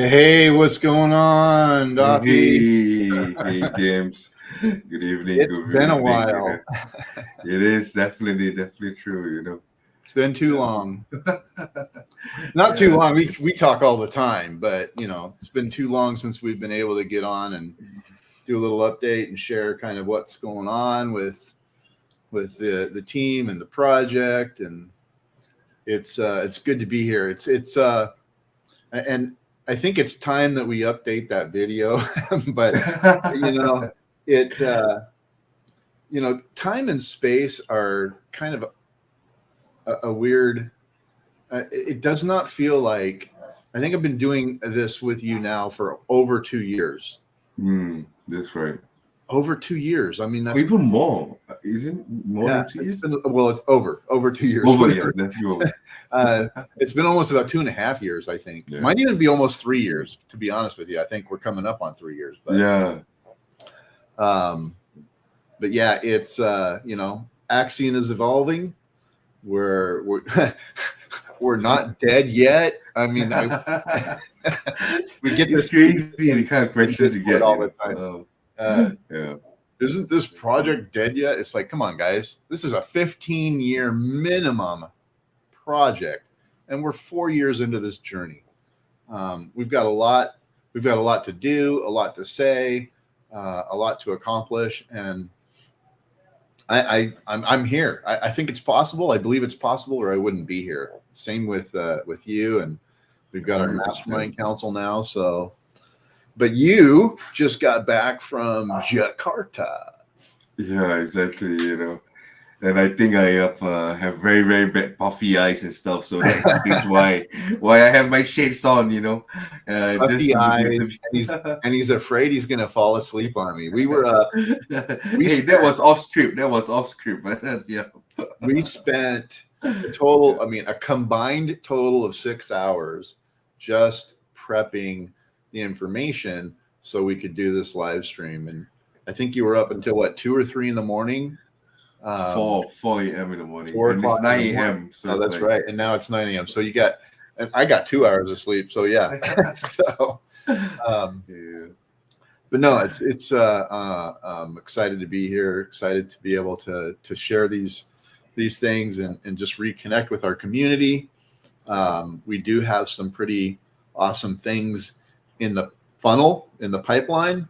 Hey, what's going on, Duffy? Hey, James. Good evening, It's good been a evening. while. It is definitely true. It's been too long. Not too Yeah, long. We talk all the time, but it's been too long since we've been able to get on and do a little update and share kind of what's going on with the team and the project. And it's good to be here. And I think it's time that we update that video, but you know it. Time and space are kind of a weird. It does not feel like. I think I've been doing this with you now for over 2 years. that's right. Over 2 years. I mean, Or that's even more. Isn't more yeah. than two It's years? been it's over 2 years. Over, yeah, Whatever. definitely over. It's been almost about 2.5 years. I think Yeah. might even be almost 3 years. To be honest with you, I think we're coming up on 3 years. But Yeah. um, but yeah, it's Axion is evolving. We're we're not dead yet. I mean, we get It's this crazy the kind of questions you get, all the time. Yeah. Isn't this project dead yet? It's like, come on, guys. This is a 15-year minimum project, and we're 4 years into this journey. We've got a lot. We've got a lot to do, a lot to say, a lot to accomplish, and I'm here. I think it's possible. I believe it's possible, or I wouldn't be here. Same with you, and we've got our 100%. mastermind council now. So, but you just got back from Jakarta. Yeah, exactly. And I think I have very, very bad puffy eyes and stuff, so that explains why I have my shades on. Just Puffy to give eyes, them. and he's afraid he's gonna fall asleep on me. We were we Hey, that was off script. That was off script. Yeah. we spent a total. I mean, a combined total of 6 hours just prepping the information so we could do this live stream. And I think you were up until what, 2 or 3 in the morning. 4 a.m. in the morning, 4 o'clock and it's in the 9 morning. a.m. So Oh, it's that's like, right. And now it's 9 a.m. So and I got 2 hours of sleep. So yeah. So, yeah. but no, it's I'm excited to be here. Excited to be able to share these things and just reconnect with our community. We do have some pretty awesome things in the funnel, in the pipeline.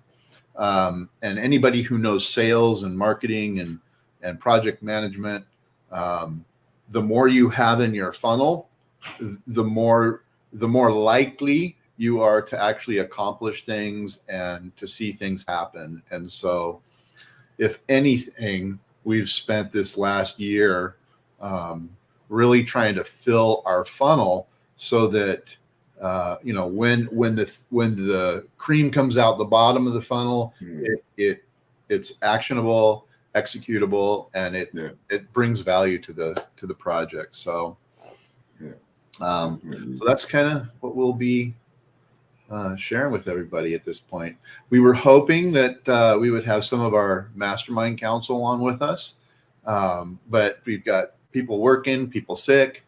And anybody who knows sales and marketing and project management, the more you have in your funnel, the more likely you are to actually accomplish things and to see things happen. And so, if anything, we've spent this last year really trying to fill our funnel so that when the cream comes out the bottom of the funnel, it's actionable, executable, and it brings value to the project. So so that's kind of what we'll be sharing with everybody at this point. We were hoping that we would have some of our mastermind council on with us, but we've got people working, people sick,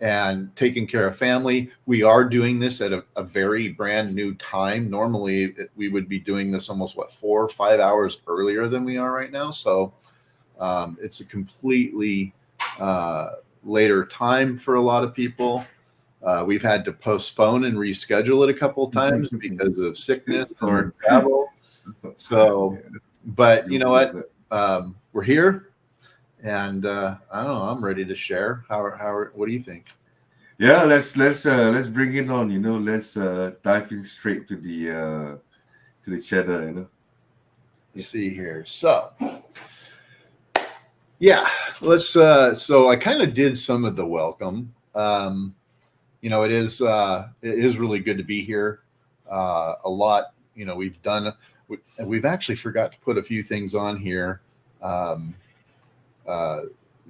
and taking care of family. We are doing this at a very brand new time. Normally, we would be doing this almost 4 or 5 hours earlier than we are right now. So it's a completely later time for a lot of people. We've had to postpone and reschedule it a couple of times because of sickness or travel. So, but you know what? We're here, and I don't know. I'm ready to share. What do you think? Yeah, let's bring it on. Let's dive in straight to the cheddar. Let's see here. So, yeah, let's. So I kind of did some of the welcome. It is really good to be here. A lot, we've actually forgot to put a few things on here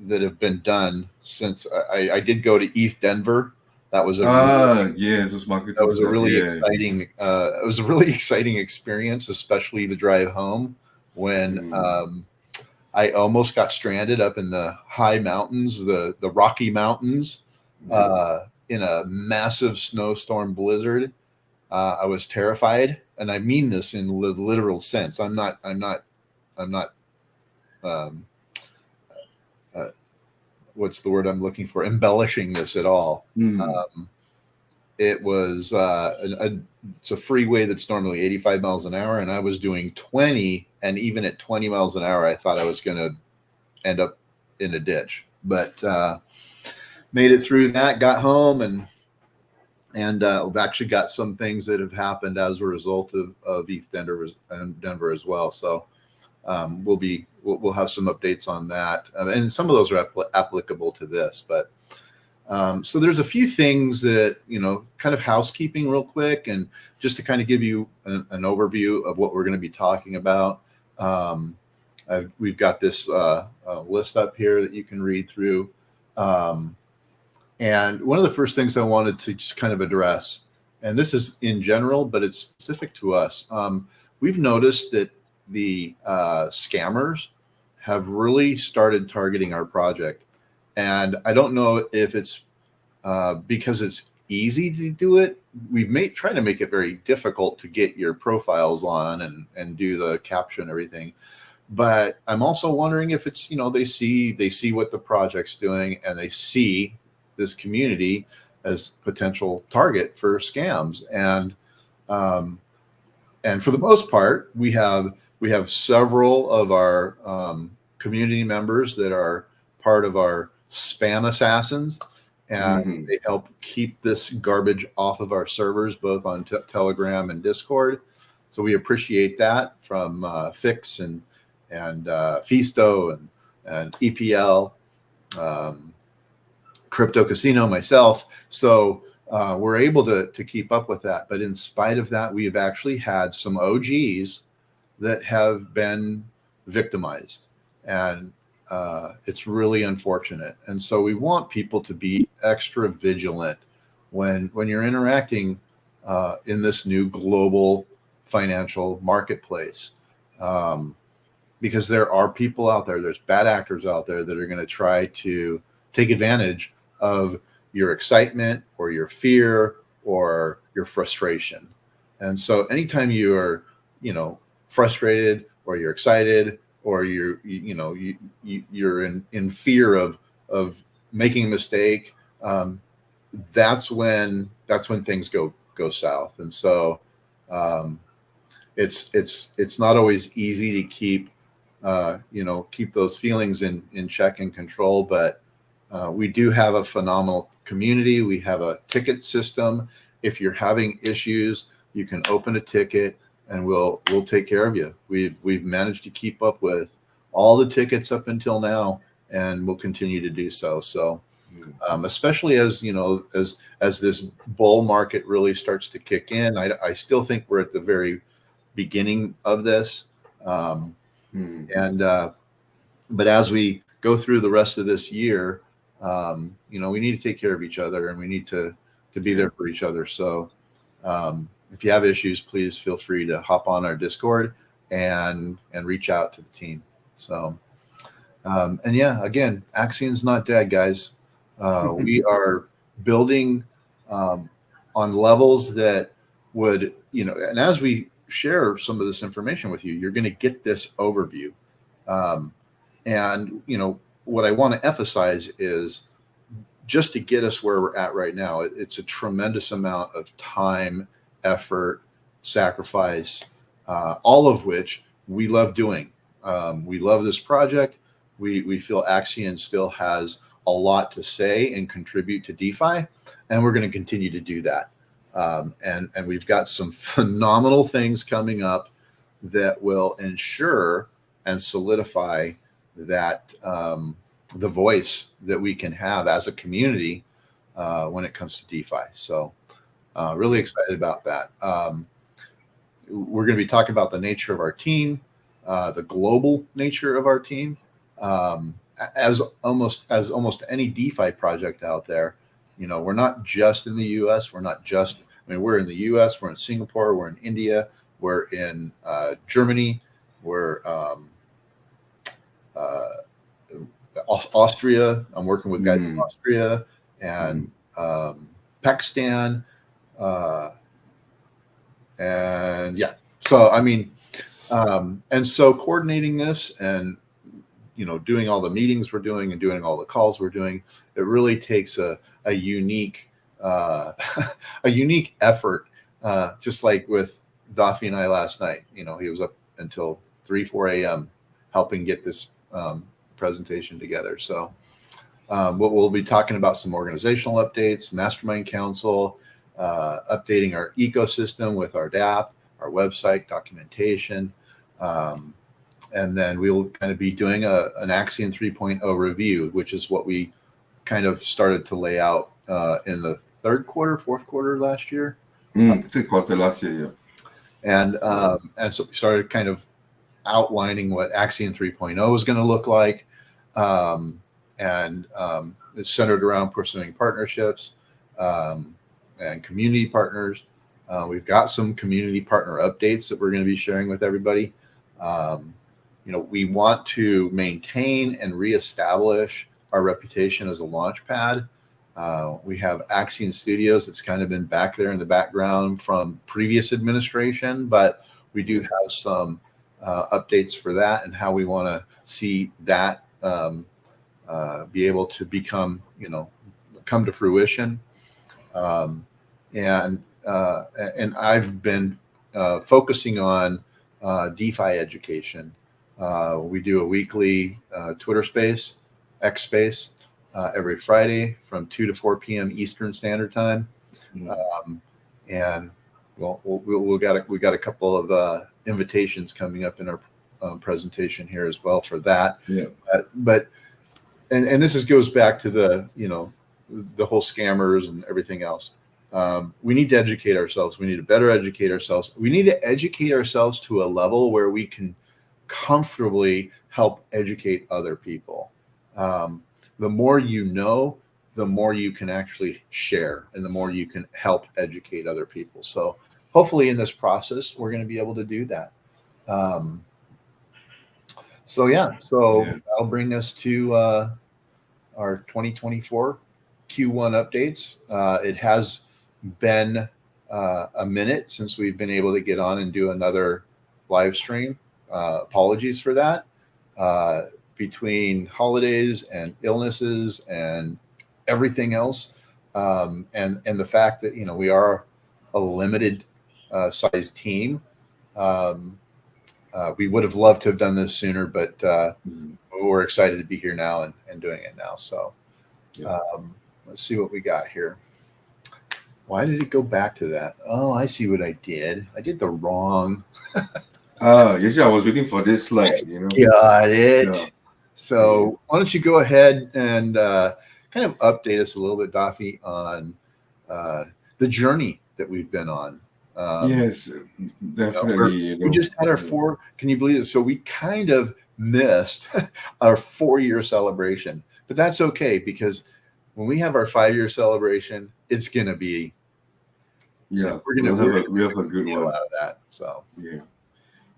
that have been done since I did go to East Denver. That was marketing. That was a really exciting. It was a really exciting experience, especially the drive home when I almost got stranded up in the high mountains, the Rocky Mountains. in a massive snowstorm blizzard. I was terrified, and I mean this in the literal sense. I'm not. Um, uh, what's the word I'm looking for? Embellishing this at all. Mm. It was it's a freeway that's normally 85 miles an hour, and I was doing 20, and even at 20 miles an hour, I thought I was going to end up in a ditch. But made it through that, got home, and we've actually got some things that have happened as a result of ETH Denver as well. So we'll have some updates on that, and some of those are applicable to this. But so there's a few things that, kind of housekeeping real quick, and just to kind of give you an overview of what we're going to be talking about. We've got this list up here that you can read through. And one of the first things I wanted to just kind of address, and this is in general, but it's specific to us. We've noticed that the scammers have really started targeting our project. And I don't know if it's because it's easy to do it. We've tried to make it very difficult to get your profiles on and do the caption and everything. But I'm also wondering if it's, they see what the project's doing, and they see this community as potential target for scams. And for the most part, we have several of our community members that are part of our spam assassins, and they help keep this garbage off of our servers, both on Telegram and Discord. So we appreciate that from Fix and Fisto and EPL, Crypto Casino, myself. So we're able to keep up with that. But in spite of that, we have actually had some OGs that have been victimized, and it's really unfortunate. And so we want people to be extra vigilant when you're interacting in this new global financial marketplace, because there are people out there, there's bad actors out there that are going to try to take advantage of your excitement or your fear or your frustration. And so anytime you are, frustrated, or you're excited, or you're in fear of making a mistake, that's when things go south. And so it's not always easy to keep those feelings in check and control, but we do have a phenomenal community. We have a ticket system. If you're having issues, you can open a ticket, and we'll take care of you. We've managed to keep up with all the tickets up until now, and we'll continue to do so. So, especially as this bull market really starts to kick in, I still think we're at the very beginning of this, but as we go through the rest of this year, we need to take care of each other, and we need to be there for each other. So if you have issues, please feel free to hop on our Discord and reach out to the team. So, and yeah, again, Axion's not dead, guys. We are building on levels that would, and as we share some of this information with you, you're going to get this overview. And what I want to emphasize is, just to get us where we're at right now, it's a tremendous amount of time, effort, sacrifice, all of which we love doing. We love this project. We feel Axion still has a lot to say and contribute to DeFi, and we're going to continue to do that. And we've got some phenomenal things coming up that will ensure and solidify that the voice that we can have as a community when it comes to DeFi. So really excited about that. We're going to be talking about the nature of our team, the global nature of our team. As almost any DeFi project out there, we're not just in the US. We're in the US, we're in Singapore, we're in India, we're in Germany, we're Austria. I'm working with guys in Austria, and Pakistan, uh, and yeah. So I mean, and so coordinating this and doing all the meetings we're doing and doing all the calls we're doing, it really takes a unique a unique effort. Just like with Dafi and I last night, he was up until 3-4 a.m. helping get this presentation together. So we'll be talking about some organizational updates, mastermind council, updating our ecosystem with our DApp, our website, documentation. And then we'll kind of be doing an Axion 3.0 review, which is what we kind of started to lay out in the fourth quarter last year. Third quarter last year, And so we started kind of outlining what Axion 3.0 is going to look like. And it's centered around pursuing partnerships and community partners. We've got some community partner updates that we're going to be sharing with everybody. We want to maintain and reestablish our reputation as a launch pad. We have Axion Studios that's kind of been back there in the background from previous administration, but we do have some updates for that and how we want to see that be able to come to fruition. And I've been focusing on DeFi education. We do a weekly Twitter space, X space, every Friday from 2 to 4 p.m. Eastern Standard Time. And we got a couple of invitations coming up in our presentation here as well for that. Yeah. But this goes back to the whole scammers and everything else. We need to educate ourselves. We need to better educate ourselves. We need to educate ourselves to a level where we can comfortably help educate other people. The more you know, the more you can actually share and the more you can help educate other people. So hopefully in this process, we're going to be able to do that. So that'll bring us to our 2024 Q1 updates. It has been a minute since we've been able to get on and do another live stream. Apologies for that. Between holidays and illnesses and everything else, and the fact that we are a limited sized team, we would have loved to have done this sooner, but we're excited to be here now and doing it now. So let's see what we got here. Why did it go back to that? Oh, I see what I did. I did the wrong. Yes, I was waiting for this slide. Got it. Yeah. So why don't you go ahead and kind of update us a little bit, Dafi, on the journey that we've been on. Yes, definitely. We just had our can you believe it? So we kind of missed our 4-year celebration, but that's okay because when we have our 5-year celebration, it's going to be, we're going to have a good one out of that. So, yeah.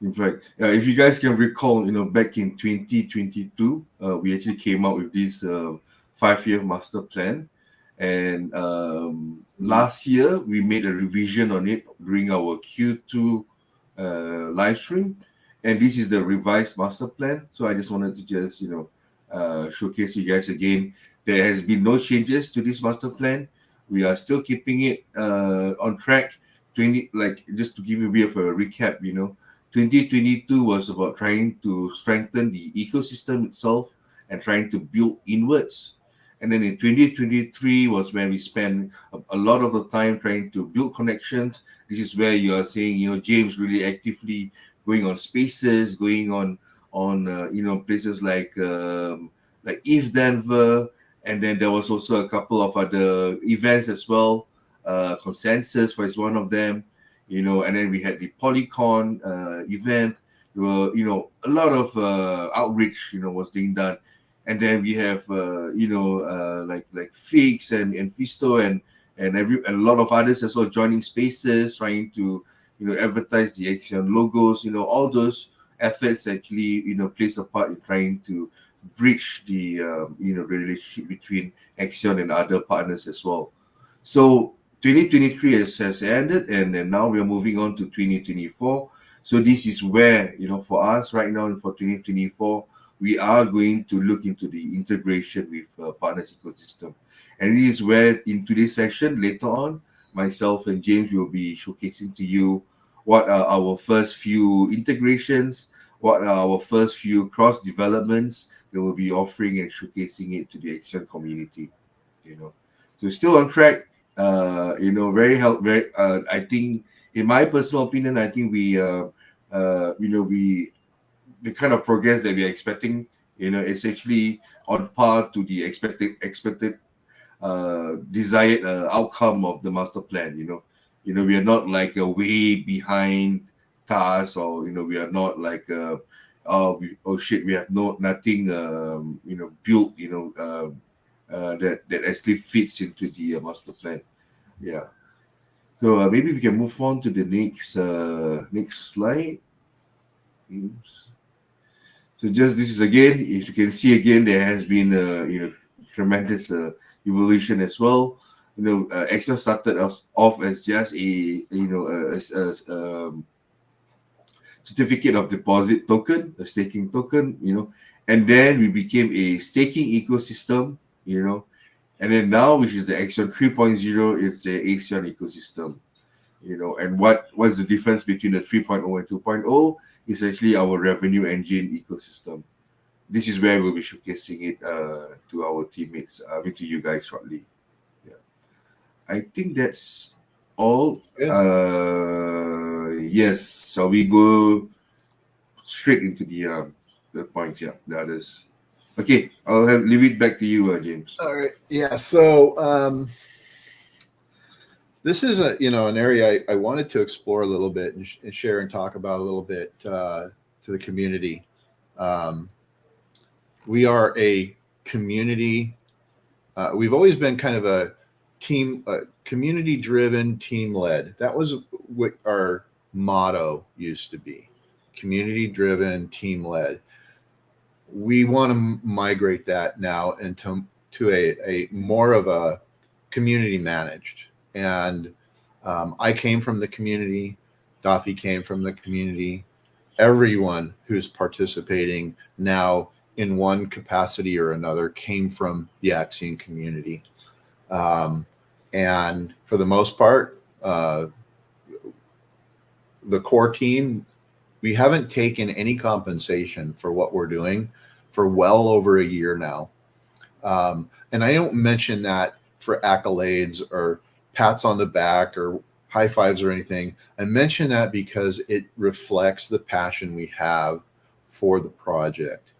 In fact, if you guys can recall, back in 2022, we actually came out with this 5-year master plan. And last year, we made a revision on it during our Q2 live stream. And this is the revised master plan. So I just wanted to just, showcase you guys again. There has been no changes to this master plan. We are still keeping it on track. Just to give you a bit of a recap, 2022 was about trying to strengthen the ecosystem itself and trying to build inwards. And then in 2023 was when we spent a lot of the time trying to build connections. This is where you are seeing, James really actively going on spaces, going on places like ETH Denver. And then there was also a couple of other events as well. Consensus was one of them, and then we had the Polycon event. There were, a lot of outreach, was being done. And then we have, like Fix and Fisto and a lot of others as well joining spaces, trying to, advertise the Axion logos. All those efforts actually, plays a part in trying to bridge the, relationship between Axion and other partners as well. So 2023 has ended, and then now we're moving on to 2024. So this is where, for us right now and for 2024, we are going to look into the integration with partners ecosystem. And this is where in today's session, later on, myself and James will be showcasing to you what are our first few integrations, what are our first few cross developments that we'll be offering and showcasing it to the Axion community. So still on track. Very. I think, in my personal opinion, I think we the kind of progress that we are expecting, it's actually on par to the expected desired outcome of the master plan. We are not like a way behind task, or we are not like oh shit, we have nothing built, that actually fits into the master plan. Yeah. So maybe we can move on to the next slide. Oops. So just this is again, if you can see again, there has been tremendous evolution as well. Excel started off as just a certificate of deposit token, a staking token, and then we became a staking ecosystem, and then now, which is the Axion 3.0, it's the Axion ecosystem. And what's the difference between the 3.0 and 2.0 is actually our revenue engine ecosystem. This is where we'll be showcasing it to our teammates, to you guys shortly. Yeah, I think that's all. Yes, shall we go straight into the points? Yeah, the others. Okay, leave it back to you, James. All right. Yeah. So this is an area I wanted to explore a little bit and share and talk about a little bit to the community. We are a community. We've always been kind of a team, community-driven, team-led. That was what our motto used to be: community-driven, team-led. We want to migrate that now into a more of a community managed. And I came from the community. Dafi came from the community. Everyone who's participating now in one capacity or another came from the Axion community. And for the most part, the core team, we haven't taken any compensation for what we're doing for well over a year now. And I don't mention that for accolades or pats on the back or high fives or anything. I mention that because it reflects the passion we have for the project.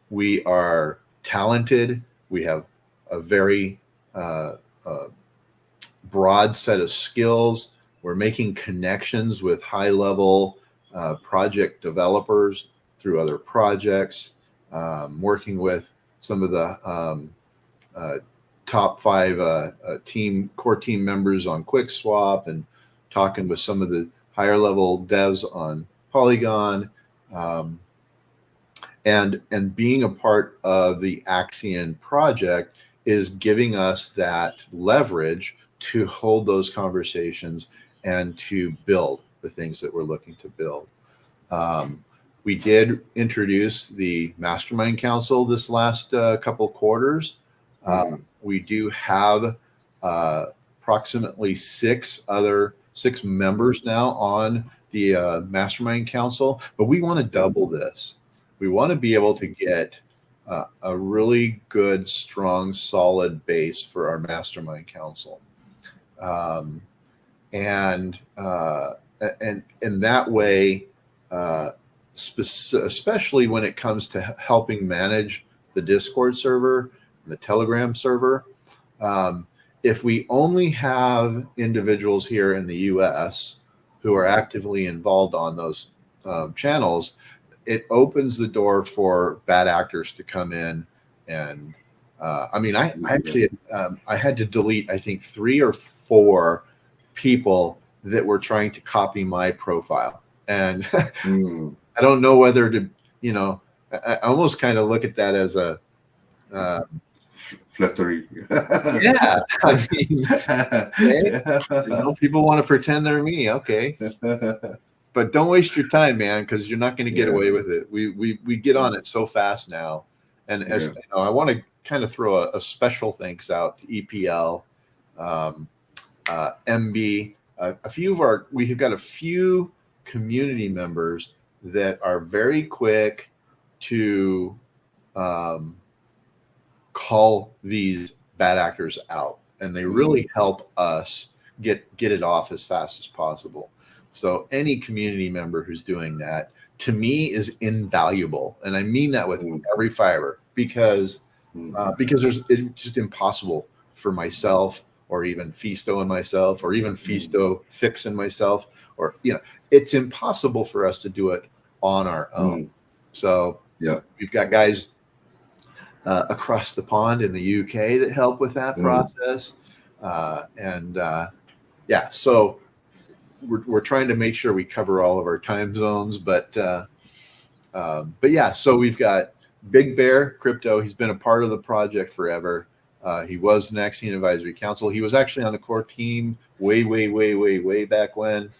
We are talented. We have a very broad set of skills. We're making connections with high-level project developers through other projects, working with some of the top 5 core team members on QuickSwap, and talking with some of the higher level devs on Polygon, and being a part of the Axion project is giving us that leverage to hold those conversations and to build the things that we're looking to build. We did introduce the Mastermind Council this last couple quarters. We do have approximately 6 members now on the Mastermind Council, but we want to double this. We want to be able to get a really good, strong, solid base for our Mastermind Council. And that way, especially when it comes to helping manage the Discord server, the Telegram server, if we only have individuals here in the US who are actively involved on those channels, it opens the door for bad actors to come in. And I actually I had to delete, I think, 3 or 4 people that were trying to copy my profile. And I don't know whether to, I almost kind of look at that as a flattery. Yeah, I mean, okay, people want to pretend they're me. Okay, but don't waste your time, man, because you're not going to get away with it. We get on it so fast now, and as I want to kind of throw a special thanks out to EPL, MB, we have got a few community members that are very quick to call these bad actors out, and they really help us get it off as fast as possible. So any community member who's doing that, to me, is invaluable, and I mean that with every fiber, because it's just impossible for myself, or even Fisto and myself, or even Fisto Fix and myself, or it's impossible for us to do it on our own. So we've got guys across the pond in the UK that help with that process, so we're trying to make sure we cover all of our time zones, but yeah. So we've got Big Bear Crypto. He's been a part of the project forever. He was an Axion Advisory Council. He was actually on the core team way back when,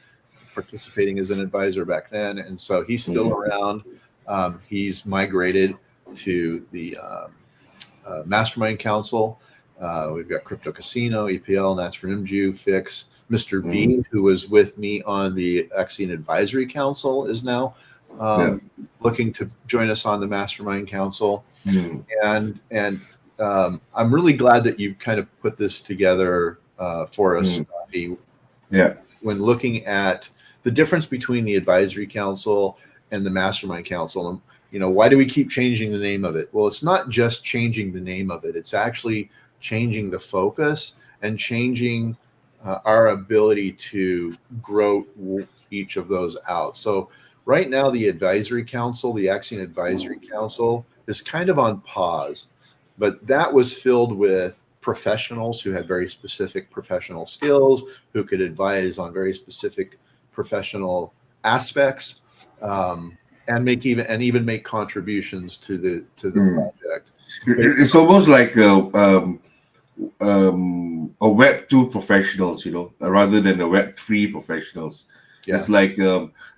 participating as an advisor back then, and so he's still around. He's migrated to the Mastermind Council. We've got Crypto Casino, EPL, Nats for Nimju, Fix. Mr. B, who was with me on the Axion Advisory Council, is now looking to join us on the Mastermind Council. And I'm really glad that you kind of put this together for us, Rafi. When looking at the difference between the Advisory Council and the Mastermind Council, why do we keep changing the name of it? Well, it's not just changing the name of it. It's actually changing the focus and changing our ability to grow each of those out. So right now, the Advisory Council, the Axion Advisory Council, is kind of on pause, but that was filled with professionals who had very specific professional skills, who could advise on very specific professional aspects, and even make contributions to the project. It's almost like a Web 2 professionals, rather than the Web 3 professionals. It's like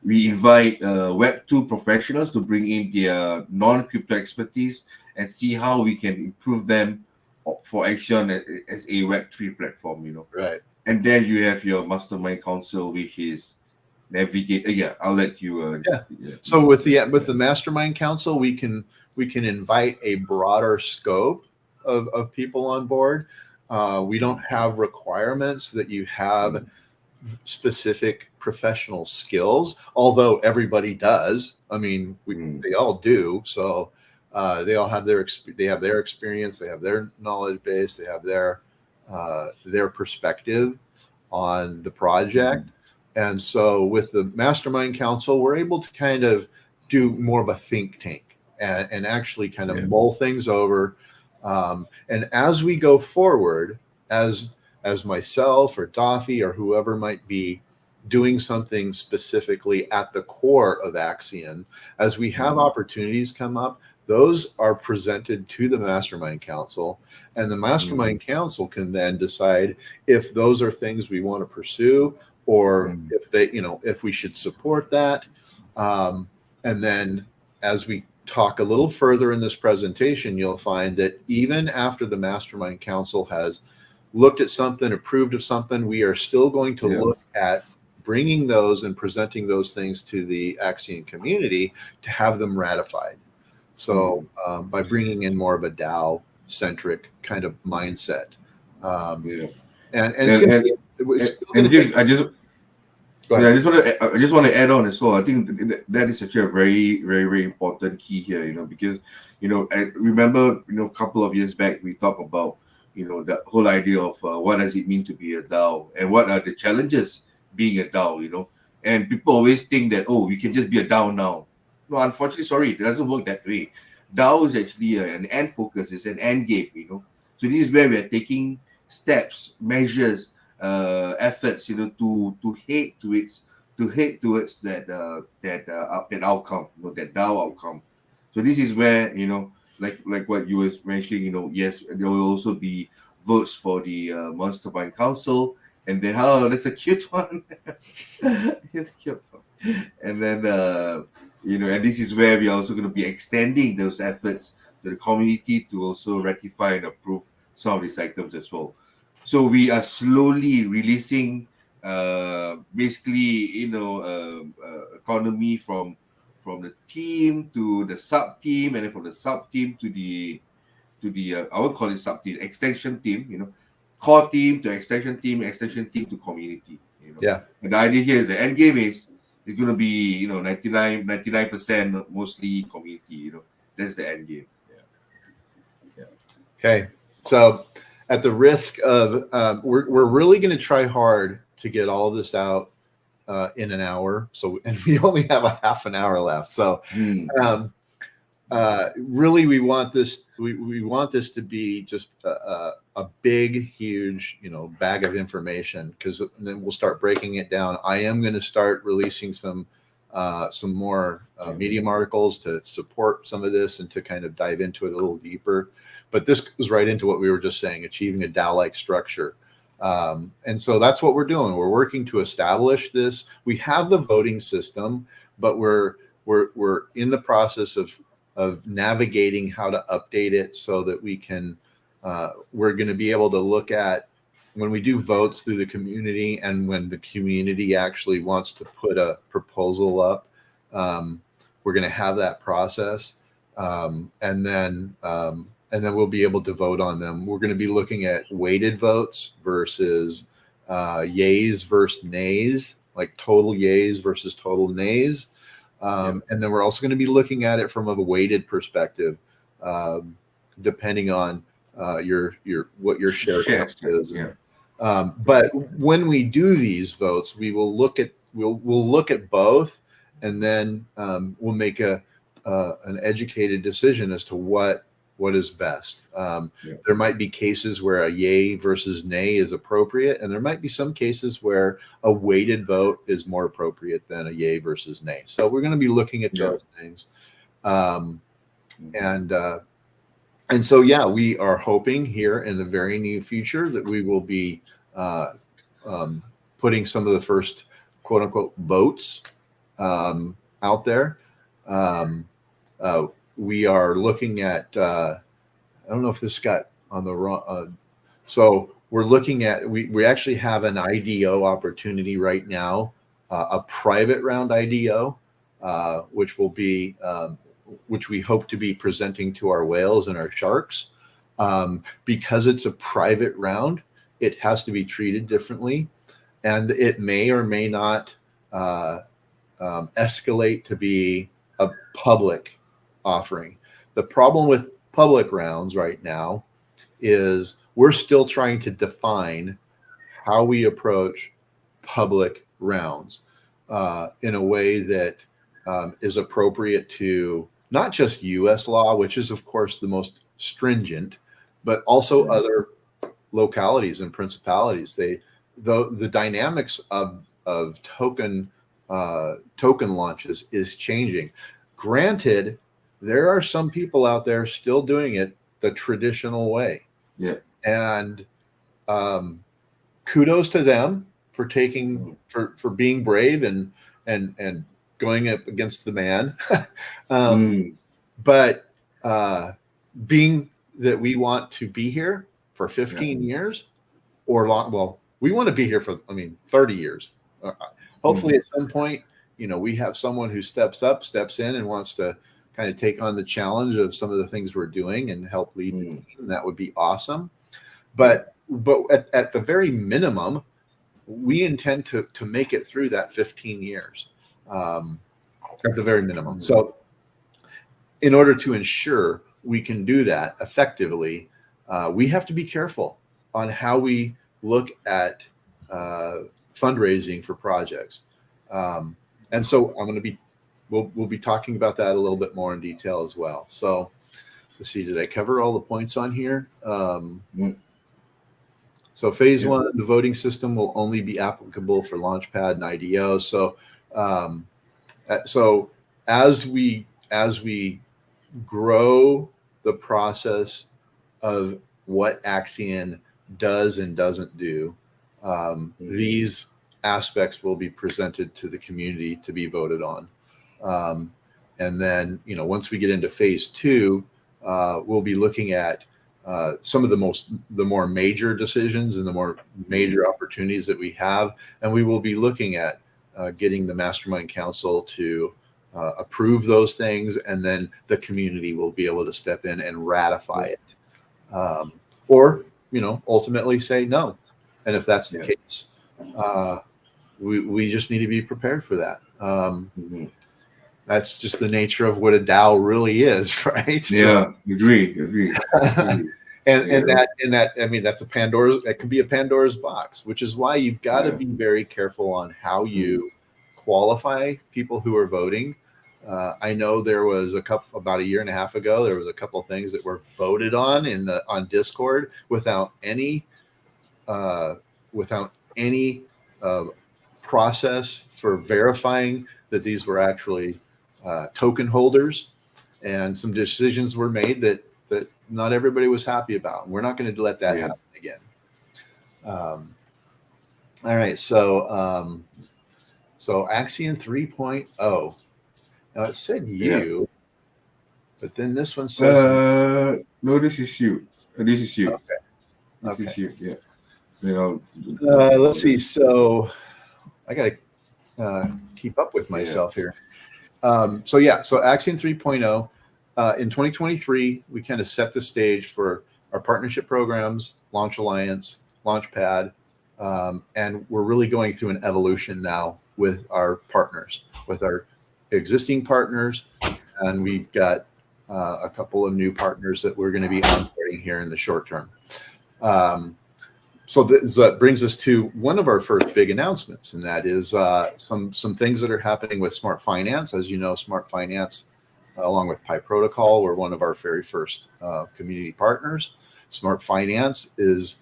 we invite Web 2 professionals to bring in their non-crypto expertise and see how we can improve them for Axion as a Web 3 platform, Right. And then you have your Mastermind Council, which is navigate. I'll let you. So with the Mastermind Council, we can invite a broader scope of people on board. We don't have requirements that you have specific professional skills, although everybody does. I mean, they all do. So they all have their experience, they have their knowledge base, they have their perspective on the project. And so with the Mastermind Council, we're able to kind of do more of a think tank and actually kind of mull things over. And as we go forward, as myself or Dafi or whoever might be doing something specifically at the core of Axion, as we have opportunities come up, those are presented to the Mastermind Council, and the Mastermind Council can then decide if those are things we want to pursue, or if we should support that. And then as we talk a little further in this presentation, you'll find that even after the Mastermind Council has looked at something, approved of something, we are still going to look at bringing those and presenting those things to the Axion community to have them ratified. So by bringing in more of a DAO-centric kind of mindset. And it's going to be... I just want to add on as well. I think that is actually a very, very, very important key here, because, I remember, a couple of years back, we talked about, the whole idea of what does it mean to be a DAO and what are the challenges being a DAO, and people always think that, we can just be a DAO now. No, unfortunately, sorry, it doesn't work that way. DAO is actually an end focus, it's an end game, So this is where we are taking steps, measures, efforts, to head towards that outcome, that DAO outcome. So this is where like what you was mentioning, yes, there will also be votes for the Mastermind Council, and then that's a cute one. It's a cute one. And then and this is where we are also going to be extending those efforts to the community to also ratify and approve some of these items as well. So we are slowly releasing basically economy from the team to the sub team, and then from the sub team to the I would call it sub team, extension team, core team to extension team to community. Yeah. And the idea here is the end game is it's going to be 99% mostly community. That's the end game. Yeah. Okay. So at the risk of we're really going to try hard to get all of this out in an hour. And we only have a half an hour left. So really we want this to be just a big, huge, bag of information, because then we'll start breaking it down. I am going to start releasing some more Medium articles to support some of this and to kind of dive into it a little deeper. But this goes right into what we were just saying, achieving a DAO-like structure. And so that's what we're doing. We're working to establish this. We have the voting system, but we're in the process of navigating how to update it so that we can, we're going to be able to look at when we do votes through the community, and when the community actually wants to put a proposal up, we're going to have that process. And then we'll be able to vote on them. We're going to be looking at weighted votes versus yays versus nays, like total yays versus total nays. And then we're also going to be looking at it from a weighted perspective, depending on what your share count is. Yeah. But when we do these votes, we will look at we'll look at both, and then we'll make an educated decision as to what is best. There might be cases where a yay versus nay is appropriate, and there might be some cases where a weighted vote is more appropriate than a yay versus nay. So we're going to be looking at those things. And so, we are hoping here in the very near future that we will be putting some of the first quote unquote votes out there. We are looking at, I don't know if this got on the wrong. So we're looking at, we actually have an IDO opportunity right now, a private round IDO, which will be, which we hope to be presenting to our whales and our sharks. Because it's a private round, it has to be treated differently, and it may or may not escalate to be a public offering. The problem with public rounds right now is we're still trying to define how we approach public rounds in a way that is appropriate to not just U.S. law, which is of course the most stringent, but also other localities and principalities. The dynamics of token launches is changing. Granted, there are some people out there still doing it the traditional way. Yeah. And kudos to them for taking for being brave and going up against the man. But being that we want to be here for 15 years or long, well, we want to be here for 30 years. Hopefully at some point, we have someone who steps in and wants to kind of take on the challenge of some of the things we're doing and help lead the team. And that would be awesome. But at the very minimum, we intend to make it through that 15 years at the very minimum. So in order to ensure we can do that effectively, we have to be careful on how we look at fundraising for projects. And so we'll be talking about that a little bit more in detail as well. So let's see, did I cover all the points on here? So phase one, the voting system will only be applicable for Launchpad and IDO. So as we grow the process of what Axion does and doesn't do, these aspects will be presented to the community to be voted on. And then, once we get into phase 2, we'll be looking at some of the more major decisions and the more major opportunities that we have. And we will be looking at getting the Mastermind Council to approve those things. And then the community will be able to step in and ratify it. Or, ultimately say no. And if that's the case, we just need to be prepared for that. That's just the nature of what a DAO really is, right? Yeah, agree. And that, I mean, that can be a Pandora's box, which is why you've got to be very careful on how you qualify people who are voting. I know there was about a year and a half ago, there was a couple of things that were voted on on Discord without any process for verifying that these were actually token holders, and some decisions were made that not everybody was happy about. And we're not going to let that happen again. All right, so Axion 3.0. Now it said you, but then this one says no, this is you. This is you. Okay. This is you. Yeah. Let's see. So I got to keep up with myself here. So Axion 3.0. In 2023, we kind of set the stage for our partnership programs, Launch Alliance, Launchpad, and we're really going through an evolution now with our partners, with our existing partners, and we've got a couple of new partners that we're going to be onboarding here in the short term. So that brings us to one of our first big announcements, and that is some things that are happening with Smart Finance. As you know, Smart Finance, along with Pi Protocol, we're one of our very first community partners. Smart Finance is,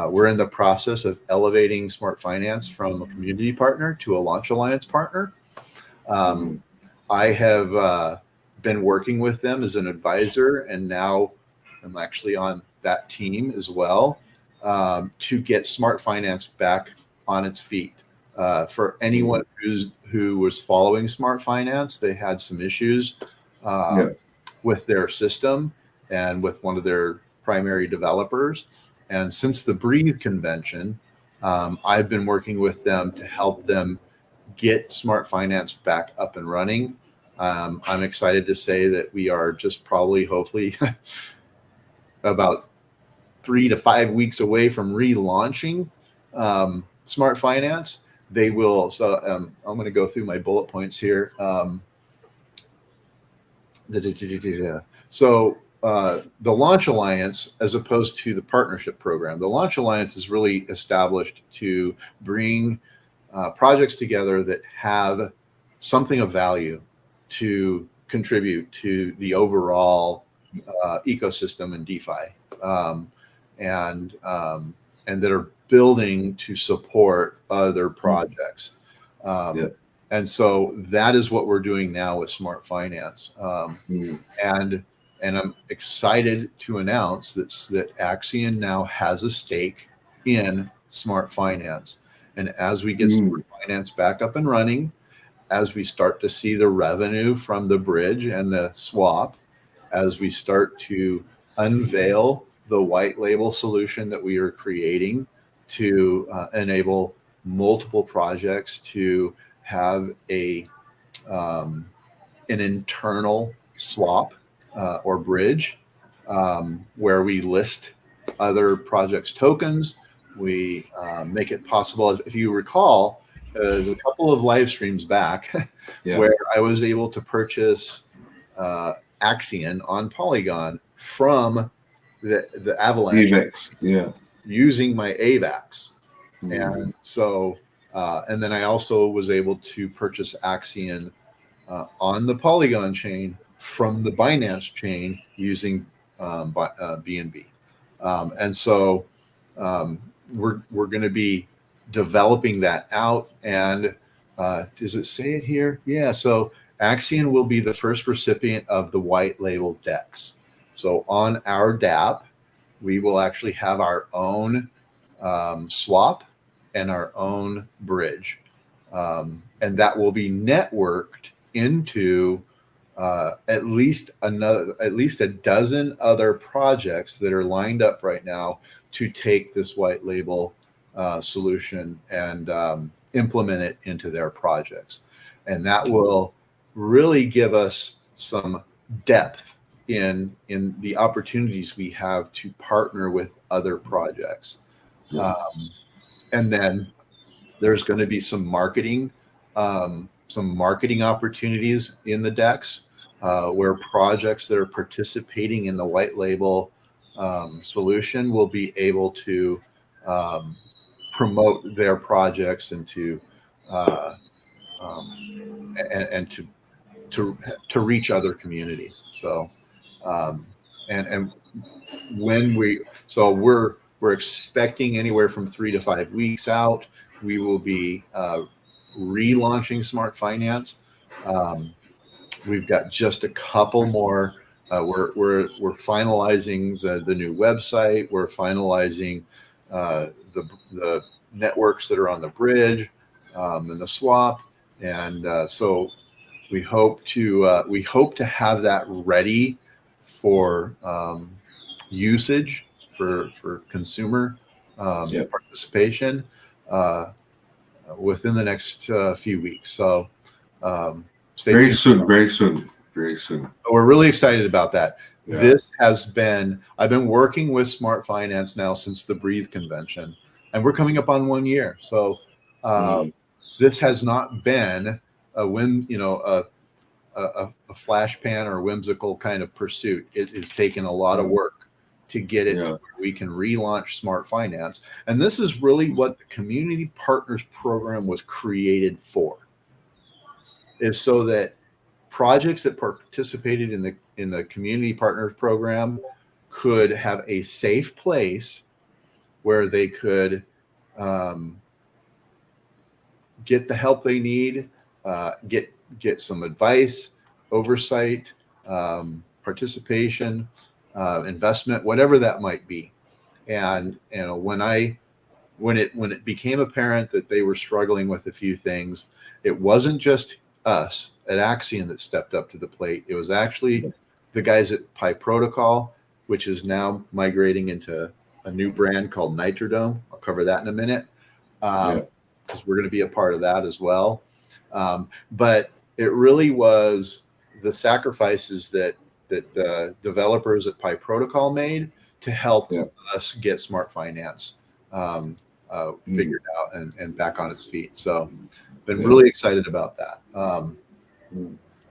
we're in the process of elevating Smart Finance from a community partner to a Launch Alliance partner. I have been working with them as an advisor, and now I'm actually on that team as well, to get Smart Finance back on its feet. For anyone who was following Smart Finance, they had some issues with their system and with one of their primary developers. And since the Breathe convention, I've been working with them to help them get Smart Finance back up and running. I'm excited to say that we are just probably, hopefully, about 3 to 5 weeks away from relaunching Smart Finance. They will. So I'm going to go through my bullet points here. So the Launch Alliance, as opposed to the partnership program, the Launch Alliance is really established to bring projects together that have something of value to contribute to the overall ecosystem in DeFi, and that are building to support other projects. And so that is what we're doing now with Smart Finance. And I'm excited to announce that Axion now has a stake in Smart Finance. And as we get Smart Finance back up and running, as we start to see the revenue from the bridge and the swap, as we start to unveil the white label solution that we are creating to enable multiple projects to have an internal swap or bridge, where we list other projects' tokens. We make it possible, if you recall, there's a couple of live streams back where I was able to purchase Axion on Polygon from the Avalanche using my AVAX. And so, and then I also was able to purchase Axion on the Polygon chain from the Binance chain using BNB. And so we're going to be developing that out. And does it say it here? Yeah. So Axion will be the first recipient of the white label DEX. So on our DApp, we will actually have our own swap and our own bridge. And that will be networked into at least a dozen other projects that are lined up right now to take this white label solution and implement it into their projects. And that will really give us some depth in the opportunities we have to partner with other projects. And then there's going to be some marketing opportunities in the decks where projects that are participating in the white label solution will be able to promote their projects and to to reach other communities. So and when we're expecting anywhere from 3 to 5 weeks out, we will be relaunching Smart Finance. We've got just a couple more. We're finalizing the new website. We're finalizing the networks that are on the bridge and the swap, and so we hope to have that ready for usage for consumer participation within the next few weeks. So stay tuned. Very soon. We're really excited about that. Yeah. I've been working with Smart Finance now since the Breathe convention, and we're coming up on 1 year. So this has not been a flash pan or whimsical kind of pursuit. It has taken a lot of work to get it to where we can relaunch Smart Finance. And this is really what the Community Partners Program was created for, is so that projects that participated in the Community Partners Program could have a safe place where they could get the help they need, get some advice, oversight, participation, investment, whatever that might be. And when it became apparent that they were struggling with a few things, it wasn't just us at Axion that stepped up to the plate. It was actually the guys at Pi Protocol, which is now migrating into a new brand called Nitrodome. I'll cover that in a minute, because we're going to be a part of that as well. But it really was the sacrifices that the developers at Pi Protocol made to help us get Smart Finance figured out and back on its feet. So been really excited about that.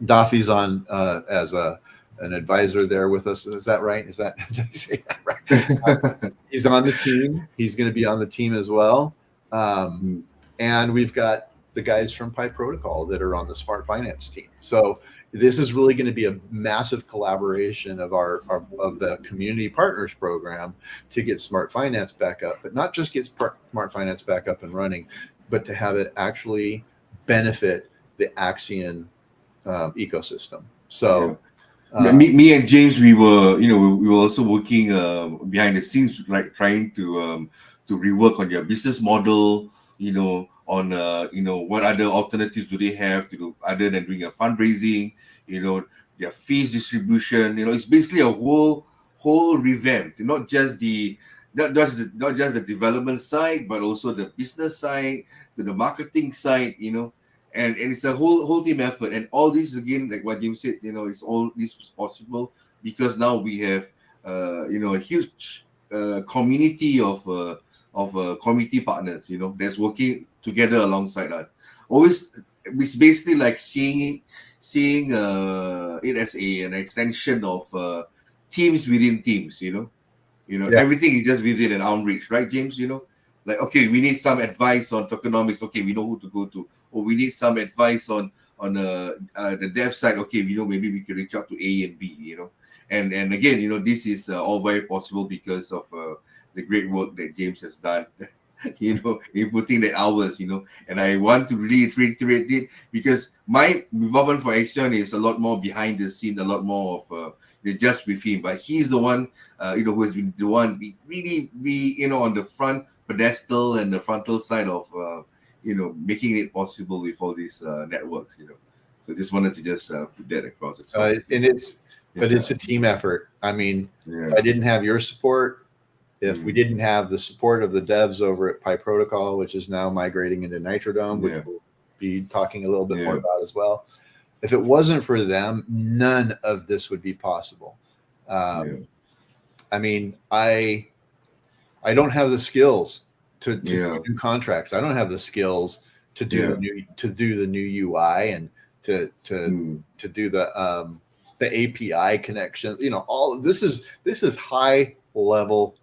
Dafi's on as an advisor there with us. Is that right? Did I say that right? He's on the team. He's going to be on the team as well. And we've got the guys from Pi Protocol that are on the Smart Finance team. So this is really going to be a massive collaboration of the Community Partners Program to get Smart Finance back up, but not just get Smart Finance back up and running, but to have it actually benefit the Axion ecosystem. So me and James, we were also working behind the scenes, like trying to rework on their business model, on what other alternatives do they have to do other than doing a fundraising, their fees distribution. It's basically a whole revamp, not just the development side, but also the business side, to the marketing side, and it's a whole team effort. And all this, again, like what James said, it's all this is possible because now we have a huge community of community partners, that's working together alongside us. Always, it's basically like seeing it as an extension of teams within teams. Everything is just within an arm reach, right, James? Like, okay, we need some advice on tokenomics. Okay, we know who to go to. Or we need some advice on the dev side. Okay, maybe we can reach out to A and B. And again, this is all very possible because of the great work that James has done, in putting the hours, and I want to really reiterate it because my involvement for Axion is a lot more behind the scene, a lot more of, just with him, but he's the one, who has been the one be on the front pedestal and the frontal side of, making it possible with all these networks, So just wanted to just put that across as well. But it's a team effort. I mean, if I didn't have your support, if we didn't have the support of the devs over at Pi Protocol, which is now migrating into Nitrodome, which we'll be talking a little bit more about as well. If it wasn't for them, none of this would be possible. I mean, I don't have the skills to do contracts. I don't have the skills to do the new UI and to do the API connection. All this is high level.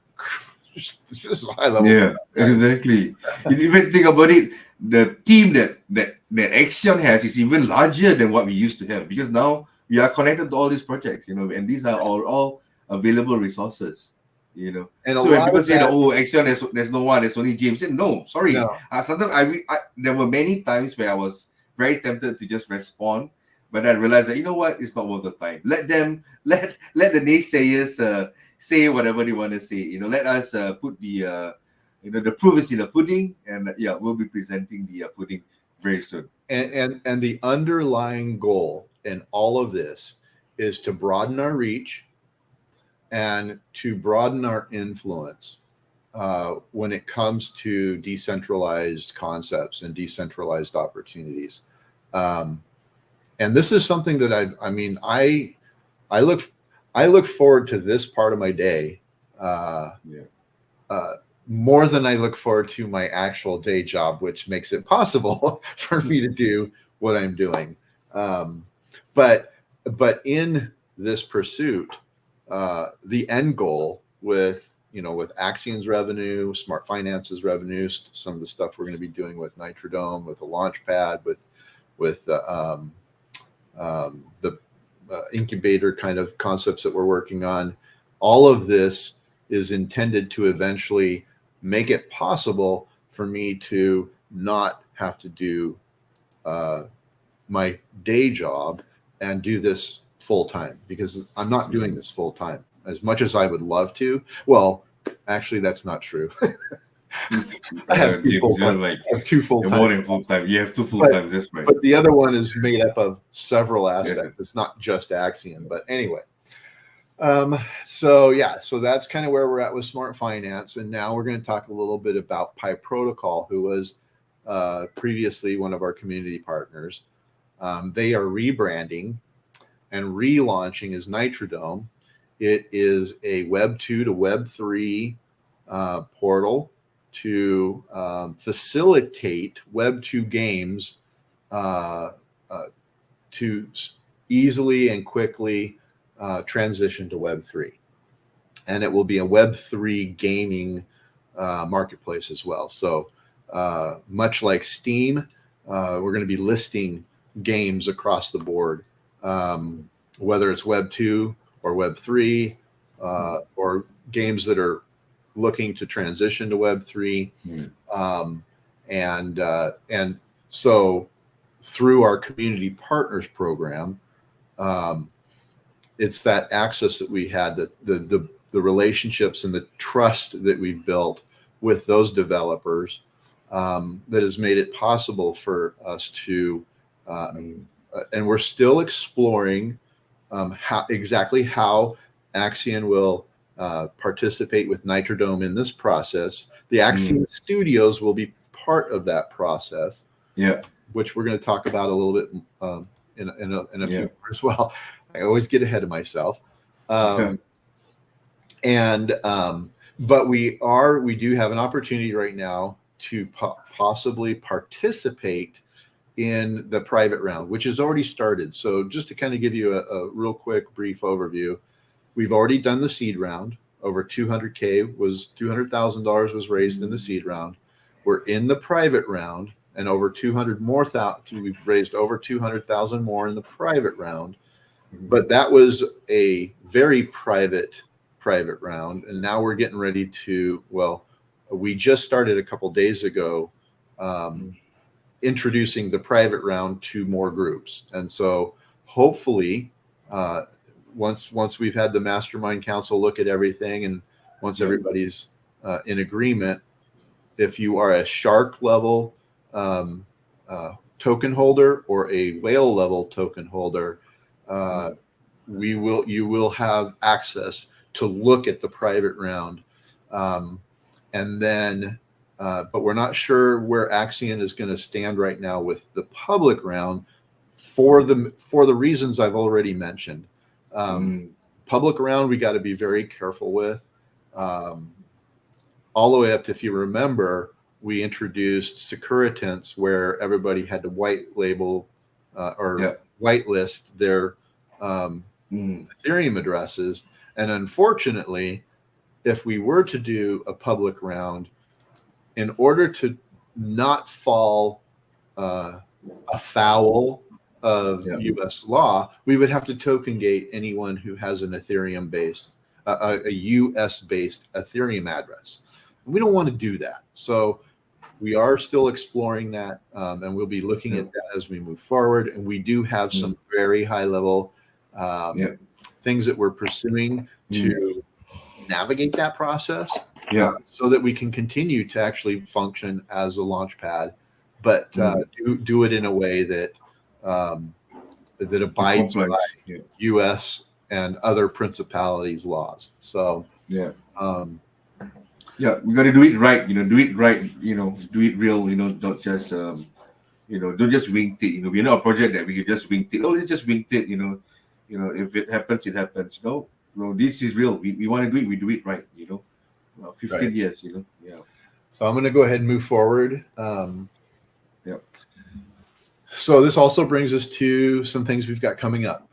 This is high level. Yeah, stuff, right? Exactly. You even think about it, the team that Axion has is even larger than what we used to have, because now we are connected to all these projects, and these are all available resources. And so when people say, Axion, there's no one, there's only James. No, sorry. No. Sometimes there were many times where I was very tempted to just respond, but I realized that, it's not worth the time. Let the naysayers say whatever they want to say. Let us put the the proof is in the pudding, and we'll be presenting the pudding very soon. And the underlying goal in all of this is to broaden our reach and to broaden our influence when it comes to decentralized concepts and decentralized opportunities. And this is something that I look forward to this part of my day more than I look forward to my actual day job, which makes it possible for me to do what I'm doing. But in this pursuit, the end goal with Axion's revenue, Smart Finance's revenue, some of the stuff we're going to be doing with Nitrodome, with the Launchpad, with the incubator kind of concepts that we're working on, all of this is intended to eventually make it possible for me to not have to do my day job and do this full time, because I'm not doing this full time as much as I would love to. Well, actually, that's not true. I have two full time. More than full time. You have two full time. That's right. But the other one is made up of several aspects. It's not just Axion. But anyway, so that's kind of where we're at with Smart Finance, and now we're going to talk a little bit about Pi Protocol, who was previously one of our community partners. They are rebranding and relaunching as Nitrodome. It is a Web 2 to Web 3 portal to facilitate Web 2 games to easily and quickly transition to Web 3. And it will be a Web 3 gaming marketplace as well. So much like Steam, we're going to be listing games across the board, whether it's Web 2 or Web 3, or games that are looking to transition to Web 3. And so through our community partners program, it's that access that we had, the relationships and the trust that we've built with those developers that has made it possible for us to, and we're still exploring how Axion will participate with Nitrodome in this process. The Axion Studios will be part of that process, which we're going to talk about a little bit in a few as well. I always get ahead of myself. But we do have an opportunity right now to possibly participate in the private round, which has already started. So just to kind of give you a real quick brief overview, we've already done the seed round. Over $200,000 was raised in the seed round. We're in the private round, and we've raised over 200,000 more in the private round. But that was a very private round, and now we're getting ready to, we just started a couple days ago introducing the private round to more groups. And so hopefully once we've had the mastermind council look at everything, and once everybody's in agreement, if you are a shark level token holder or a whale level token holder, you will have access to look at the private round, and then. But we're not sure where Axion is going to stand right now with the public round, for the reasons I've already mentioned. Public round, we got to be very careful with. All the way up to, if you remember, we introduced securitants where everybody had to white label whitelist their Ethereum addresses. And unfortunately, if we were to do a public round, in order to not fall afoul of U.S. law, we would have to token gate anyone who has an Ethereum based, a U.S. based Ethereum address. And we don't want to do that. So we are still exploring that, and we'll be looking at that as we move forward. And we do have some very high level things that we're pursuing to navigate that process. So that we can continue to actually function as a launch pad, but do it in a way that that abides by U.S. and other principalities' laws. So we got to do it right. Do it right. Do it real. Not just don't just wing it. We're not a project that we can just wing it. Oh, let's just wing it. If it happens, it happens. No, this is real. We want to do it. We do it right. 15 years, So I'm going to go ahead and move forward. So this also brings us to some things we've got coming up.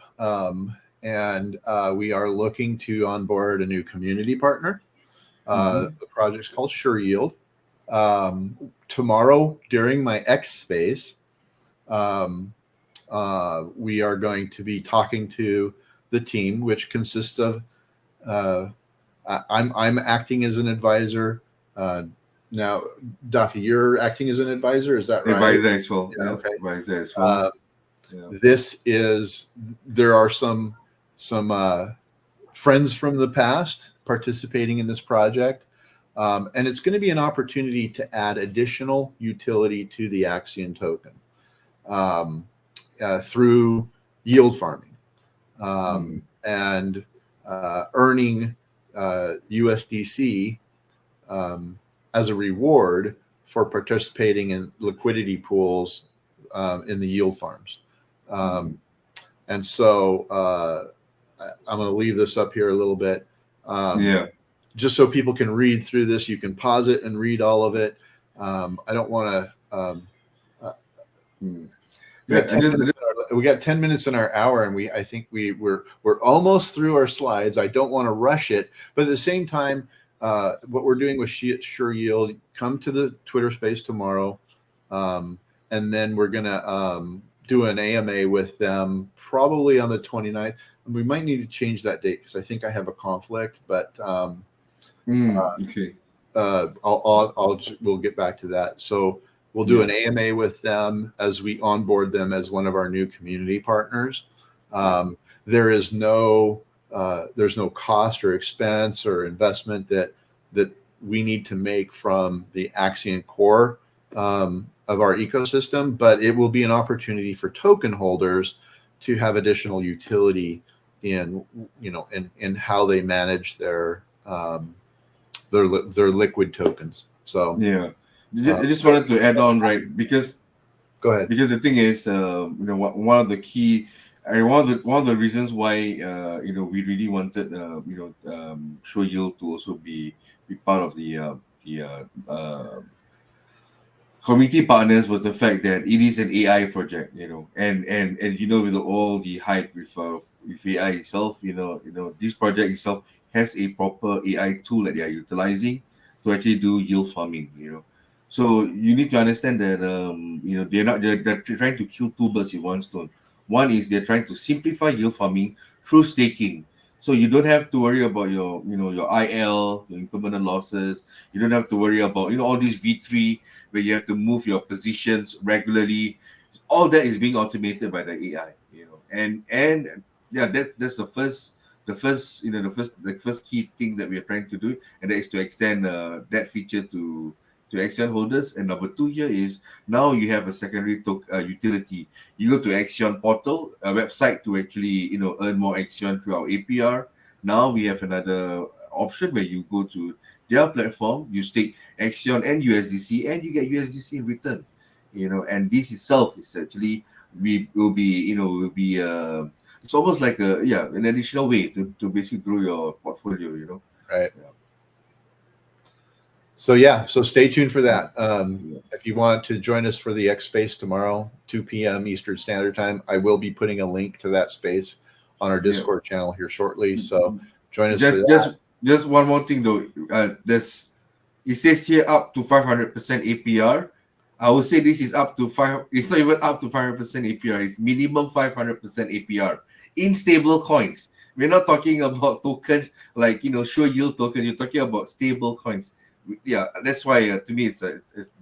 And we are looking to onboard a new community partner. The project's called Sure Yield. Tomorrow during my X space, we are going to be talking to the team, which consists of I'm acting as an advisor. Now, Duffy, you're acting as an advisor. Is that right? Advisor as well. Okay. Advisor as well. There are some friends from the past participating in this project. And it's going to be an opportunity to add additional utility to the Axion token through yield farming and earning USDC as a reward for participating in liquidity pools in the yield farms. And so I'm going to leave this up here a little bit. Just so people can read through this. You can pause it and read all of it. I don't want to. We got 10 minutes in our hour, and I think we're almost through our slides. I don't want to rush it, but at the same time, what we're doing with Sure Yield, come to the Twitter space tomorrow, and then we're gonna do an AMA with them probably on the 29th. We might need to change that date because I think I have a conflict, but okay. We'll get back to that. So we'll do an AMA with them as we onboard them as one of our new community partners. There's no cost or expense or investment that we need to make from the Axion core of our ecosystem, but it will be an opportunity for token holders to have additional utility in how they manage their liquid tokens. So I just wanted to add on, right? Because go ahead. Because the thing is, one of the key, one of the reasons why we really wanted Sure Yield to also be part of the community partners was the fact that it is an AI project, and with all the hype with AI itself, this project itself has a proper AI tool that they are utilizing to actually do yield farming, So you need to understand that they're trying to kill two birds with one stone. One is they're trying to simplify yield farming through staking. So you don't have to worry about your IL, your impermanent losses. You don't have to worry about all these V3 where you have to move your positions regularly. All that is being automated by the AI, and yeah, that's the first key thing that we are trying to do, and that is to extend that feature to Axion holders. And number two here is now you have a secondary utility. You go to Axion portal, a website to actually earn more Axion through our APR. Now we have another option where you go to their platform, you stake Axion and USDC, and you get USDC in return. And this itself is actually will be it's almost like an additional way to basically grow your portfolio. Right. Yeah. So stay tuned for that. Yeah. If you want to join us for the X Space tomorrow, 2 p.m. Eastern Standard Time, I will be putting a link to that space on our Discord channel here shortly. So join us for that. Just one more thing though. It says here up to 500% APR. I would say this is up to 5. It's not even up to 500% APR. It's minimum 500% APR in stable coins. We're not talking about tokens like sure yield tokens. You're talking about stable coins. Yeah, that's why to me it's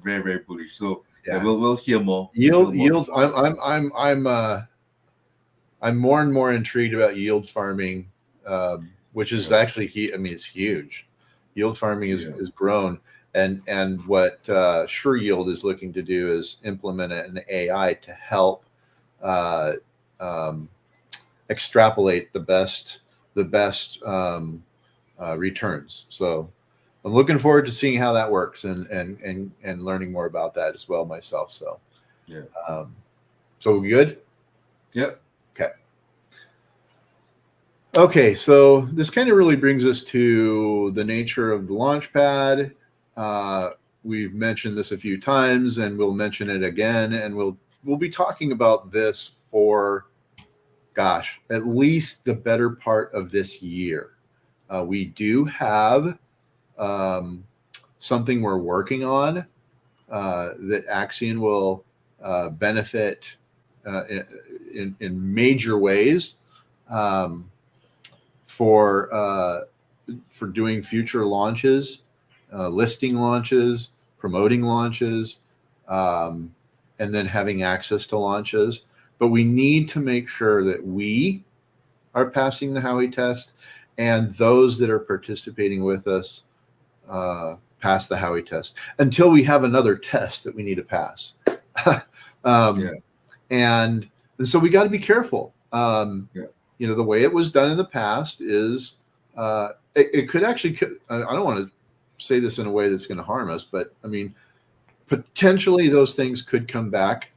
very, very bullish. So Yeah. we'll hear more. Yield. I'm more and more intrigued about yield farming, which is actually it's huge. Yield farming is grown, and what Sure Yield is looking to do is implement an AI to help extrapolate the best returns. So I'm looking forward to seeing how that works and learning more about that as well myself. So so we good? Yep. Okay, so this kind of really brings us to the nature of the Launchpad. We've mentioned this a few times, and we'll mention it again, and we'll be talking about this for, at least the better part of this year. We do have something we're working on that Axion will benefit in major ways. For doing future launches, listing launches, promoting launches, and then having access to launches. But we need to make sure that we are passing the Howey test, and those that are participating with us pass the Howey test until we have another test that we need to pass. And so we got to be careful. The way it was done in the past is it could actually, I don't want to say this in a way that's going to harm us, but I mean, potentially those things could come back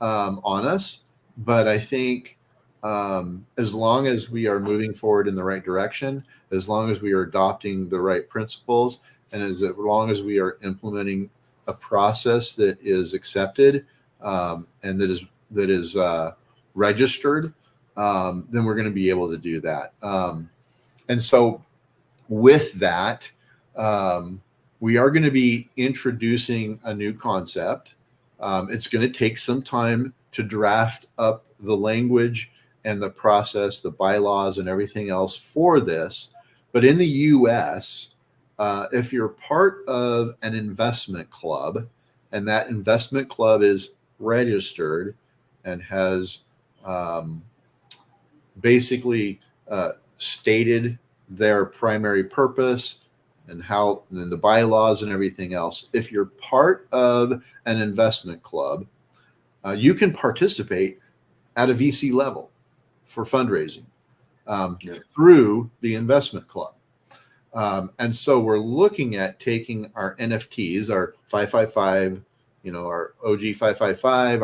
on us. But I think as long as we are moving forward in the right direction, as long as we are adopting the right principles, and as long as we are implementing a process that is accepted and that is registered, then we're going to be able to do that. And so with that, we are going to be introducing a new concept. It's going to take some time to draft up the language and the process, the bylaws and everything else for this. But in the US, if you're part of an investment club, and that investment club is registered and has basically stated their primary purpose and the bylaws and everything else. If you're part of an investment club, you can participate at a VC level for fundraising through the investment club. And so we're looking at taking our NFTs, our 555, our OG 555,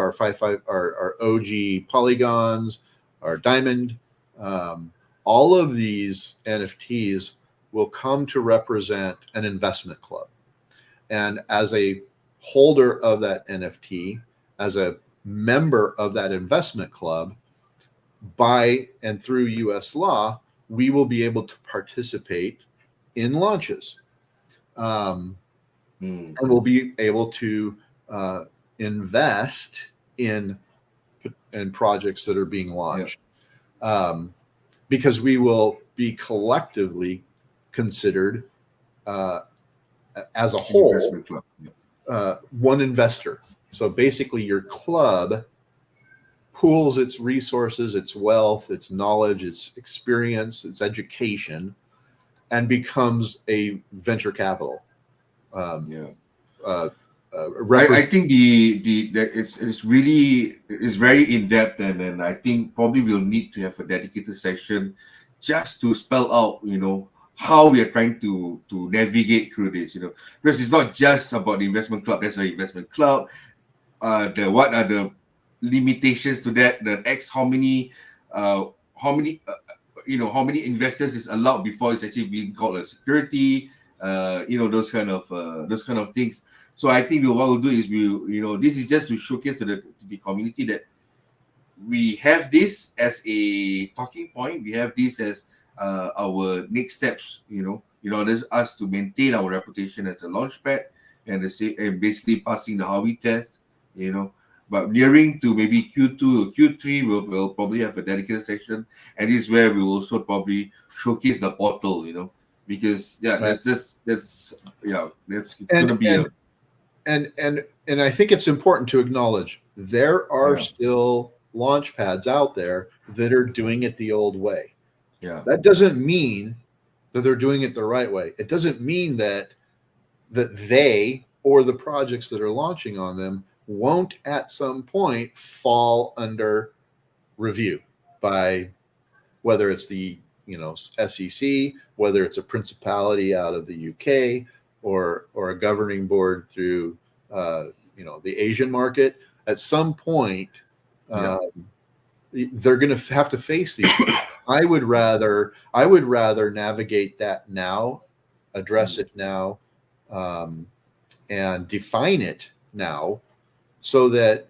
our OG polygons, our diamond, all of these NFTs will come to represent an investment club. And as a holder of that NFT, as a member of that investment club, by and through US law, we will be able to participate in launches. And we'll be able to invest in projects that are being launched. Because we will be collectively considered as a whole one investor. So basically your club pools its resources, its wealth, its knowledge, its experience, its education, and becomes a venture capital. Yeah. Represent. I think it's really it's very in depth, and I think probably we'll need to have a dedicated section just to spell out, how we are trying to navigate through this, because it's not just about the investment club. There's an investment club. What are the limitations to that? The X how many how many investors is allowed before it's actually being called a security? Those kind of things. So I think what we'll do is this is just to showcase to the community that we have this as a talking point. We have this as our next steps. In order for us to maintain our reputation as a launch pad and basically passing the Harvey test. But nearing to maybe Q2 or Q3, we'll probably have a dedicated section, and this is where we will also probably showcase the portal. Because Right. that's gonna be And I think it's important to acknowledge there are yeah, still launch pads out there that are doing it the old way. yeah, That doesn't mean that they're doing it the right way. It doesn't mean that they or the projects that are launching on them won't at some point fall under review by whether it's the SEC, whether it's a principality out of the UK, or a governing board through the Asian market. At some point, yeah, they're going to have to face these things. I would rather navigate that now, address it now, and define it now, so that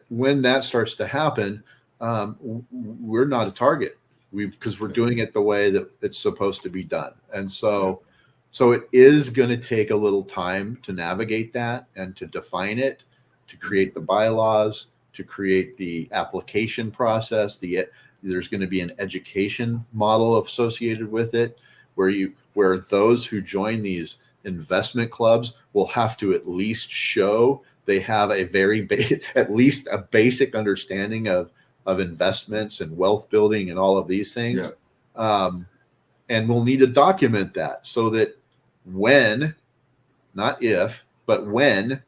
when that starts to happen, we're not a target. Because we're doing it the way that it's supposed to be done, and so it is going to take a little time to navigate that and to define it, to create the bylaws, to create the application process. There's going to be an education model associated with it, where those who join these investment clubs will have to at least show they have at least a basic understanding of investments and wealth building and all of these things. And we'll need to document that so that when, not if, but when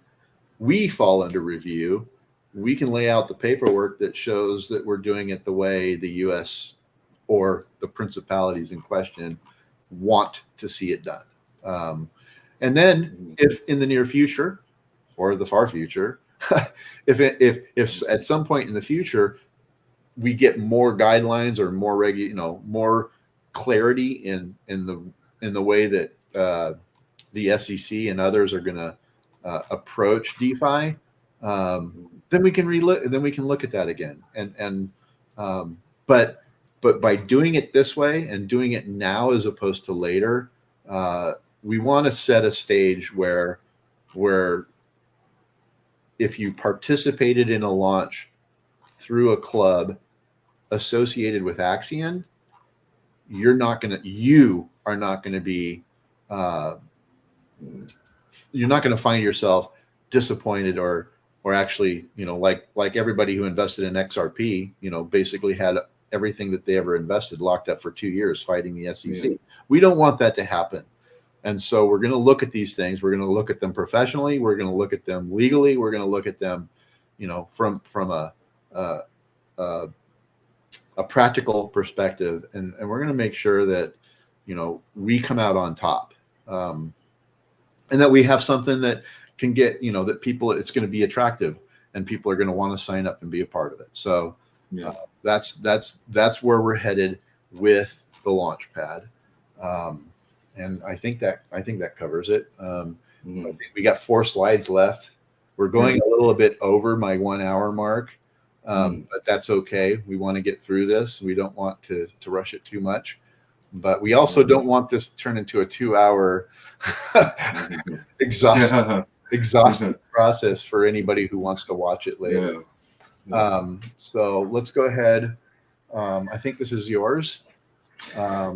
we fall under review, we can lay out the paperwork that shows that we're doing it the way the US or the principalities in question want to see it done. And then if in the near future or the far future, if at some point in the future we get more guidelines or more more clarity in the way that the SEC and others are going to approach DeFi, then we can look at that again. But by doing it this way and doing it now as opposed to later, we want to set a stage where if you participated in a launch through a club associated with Axion, you are not going to be you're not going to find yourself disappointed or actually, like everybody who invested in XRP, basically had everything that they ever invested locked up for 2 years fighting the SEC. Yeah. We don't want that to happen. And so we're going to look at these things. We're going to look at them professionally. We're going to look at them legally. We're going to look at them, from a practical perspective, and we're going to make sure that we come out on top, and that we have something that can get that people, it's going to be attractive and people are going to want to sign up and be a part of it. So that's where we're headed with the launch pad. And I think that covers it. I think we got 4 slides left. We're going a little bit over my 1 hour mark, but that's okay. We want to get through this. We don't want to rush it too much, but we also don't want this to turn into a 2-hour exhausting process for anybody who wants to watch it later. So let's go ahead. I think this is yours.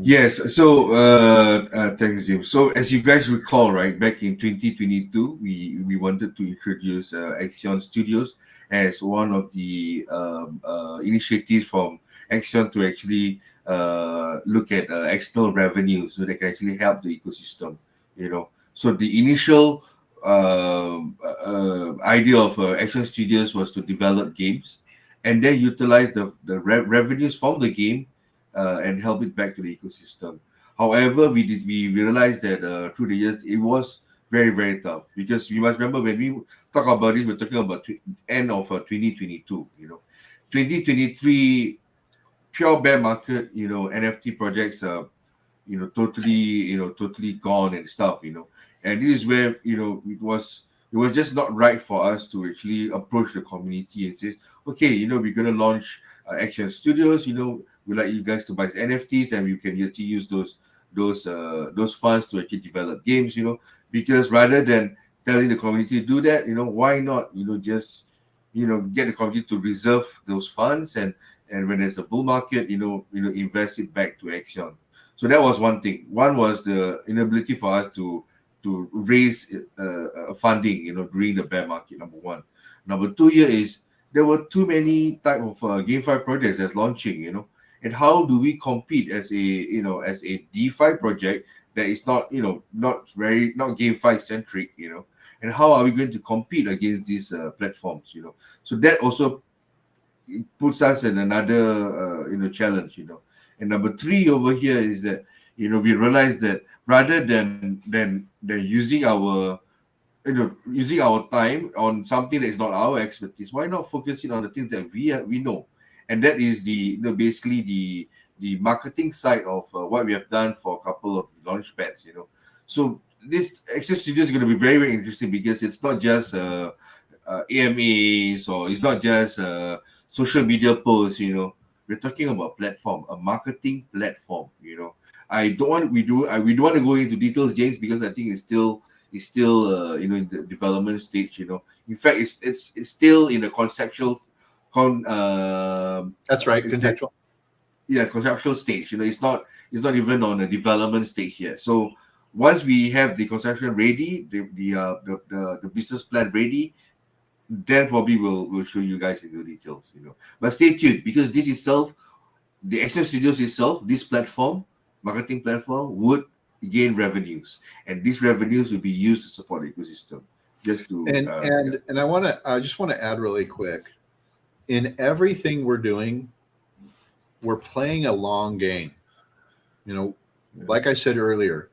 Yes. So, thanks, Jim. So, as you guys recall, right, back in 2022, we wanted to introduce Axion Studios as one of the initiatives from Axion to actually look at external revenue so they can actually help the ecosystem. So the initial idea of Axion Studios was to develop games and then utilize the revenues from the game and help it back to the ecosystem. However, we realized that through the years it was very very tough because you must remember when we talk about it, we're talking about end of 2022. 2023 pure bear market. NFT projects totally gone and stuff. And this is where it was just not right for us to actually approach the community and say, okay, we're gonna launch Action Studios. We like you guys to buy NFTs, and we can actually use those funds to actually develop games. Because rather than telling the community to do that, why not just get the community to reserve those funds, and when there's a bull market, invest it back to Action. So that was one thing. One was the inability for us to raise funding, during the bear market. Number one. Number two here is there were too many type of GameFi projects that's launching. And how do we compete as a DeFi project that is not not GameFi centric, and how are we going to compete against these platforms? So that also puts us in another challenge. And number three over here is that we realize that rather than using our time on something that is not our expertise, why not focusing on the things that we know? And that is basically the marketing side of what we have done for a couple of launch pads. So this Access Studio is going to be very very interesting because it's not just AMAs, or it's not just social media posts. We're talking about platform, a marketing platform. I don't want we don't want to go into details, James, because I think it's still in the development stage. In fact, it's still in the conceptual That's right, contextual. Conceptual stage. It's not even on a development stage yet. So once we have the conceptual ready, the business plan ready, then probably we'll show you guys in the details. But stay tuned, because this itself, the Action Studios itself, this marketing platform, would gain revenues, and these revenues will be used to support the ecosystem. Just to and I just want to add really quick, in everything we're doing, we're playing a long game. Like I said earlier,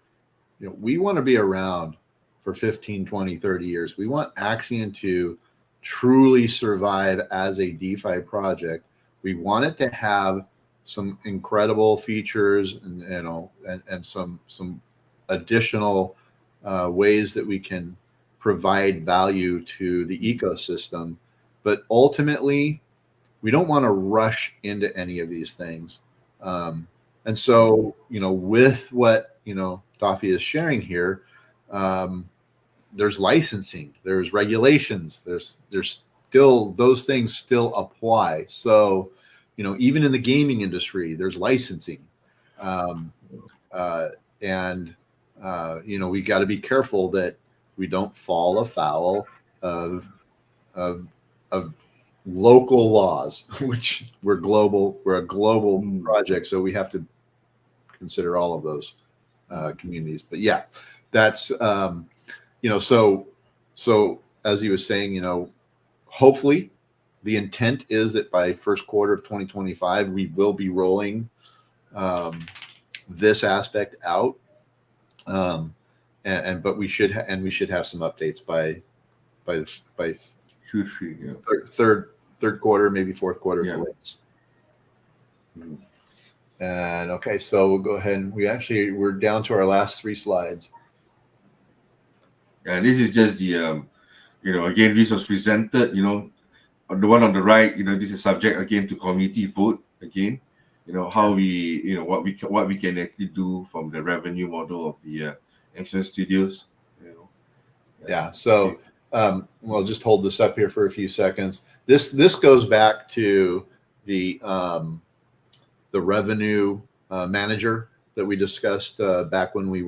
we want to be around for 15, 20, 30 years. We want Axion to truly survive as a DeFi project. We want it to have some incredible features and some additional ways that we can provide value to the ecosystem. But ultimately, we don't want to rush into any of these things. And so, with what, Dafi is sharing here, there's licensing, there's regulations, there's still, those things still apply. So, even in the gaming industry, there's licensing. We got to be careful that we don't fall afoul of local laws, which we're a global project, so we have to consider all of those communities. But yeah, that's so as he was saying, hopefully the intent is that by first quarter of 2025 we will be rolling this aspect out, but we should have some updates by Q3, third quarter, maybe fourth quarter. Yeah. And okay, so we'll go ahead and we're down to our last three slides. And this is just the again, this was presented, the one on the right, this is subject again to community vote again, how we, what we can actually do from the revenue model of the Action Studios. Yeah. So we'll just hold this up here for a few seconds. This goes back to the revenue manager that we discussed back when we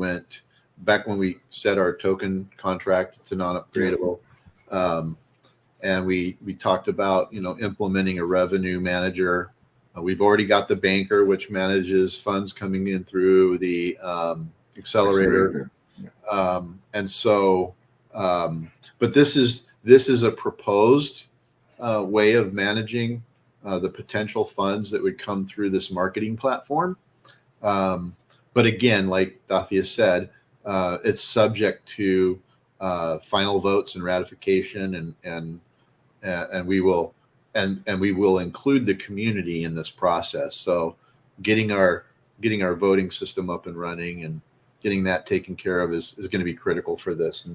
set our token contract to non-upgradable. And we talked about, implementing a revenue manager. We've already got the banker, which manages funds coming in through the accelerator. And so, but this is a proposed way of managing the potential funds that would come through this marketing platform. But again, like Dafia said, it's subject to final votes and ratification, and we will include the community in this process. So getting our voting system up and running and getting that taken care of is going to be critical for this,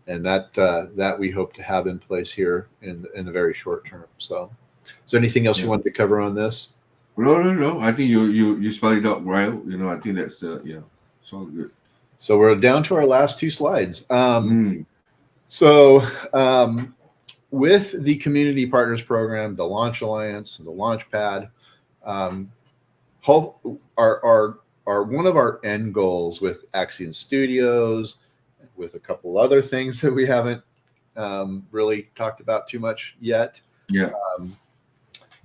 and that we hope to have in place here in the very short term. So is there anything else you wanted to cover on this? No. I think you spelled it out well. I think that's it's all good. So we're down to our last two slides. So with the Community Partners Program, the Launch Alliance, and the Launchpad, are one of our end goals with Axion Studios, with a couple other things that we haven't really talked about too much yet.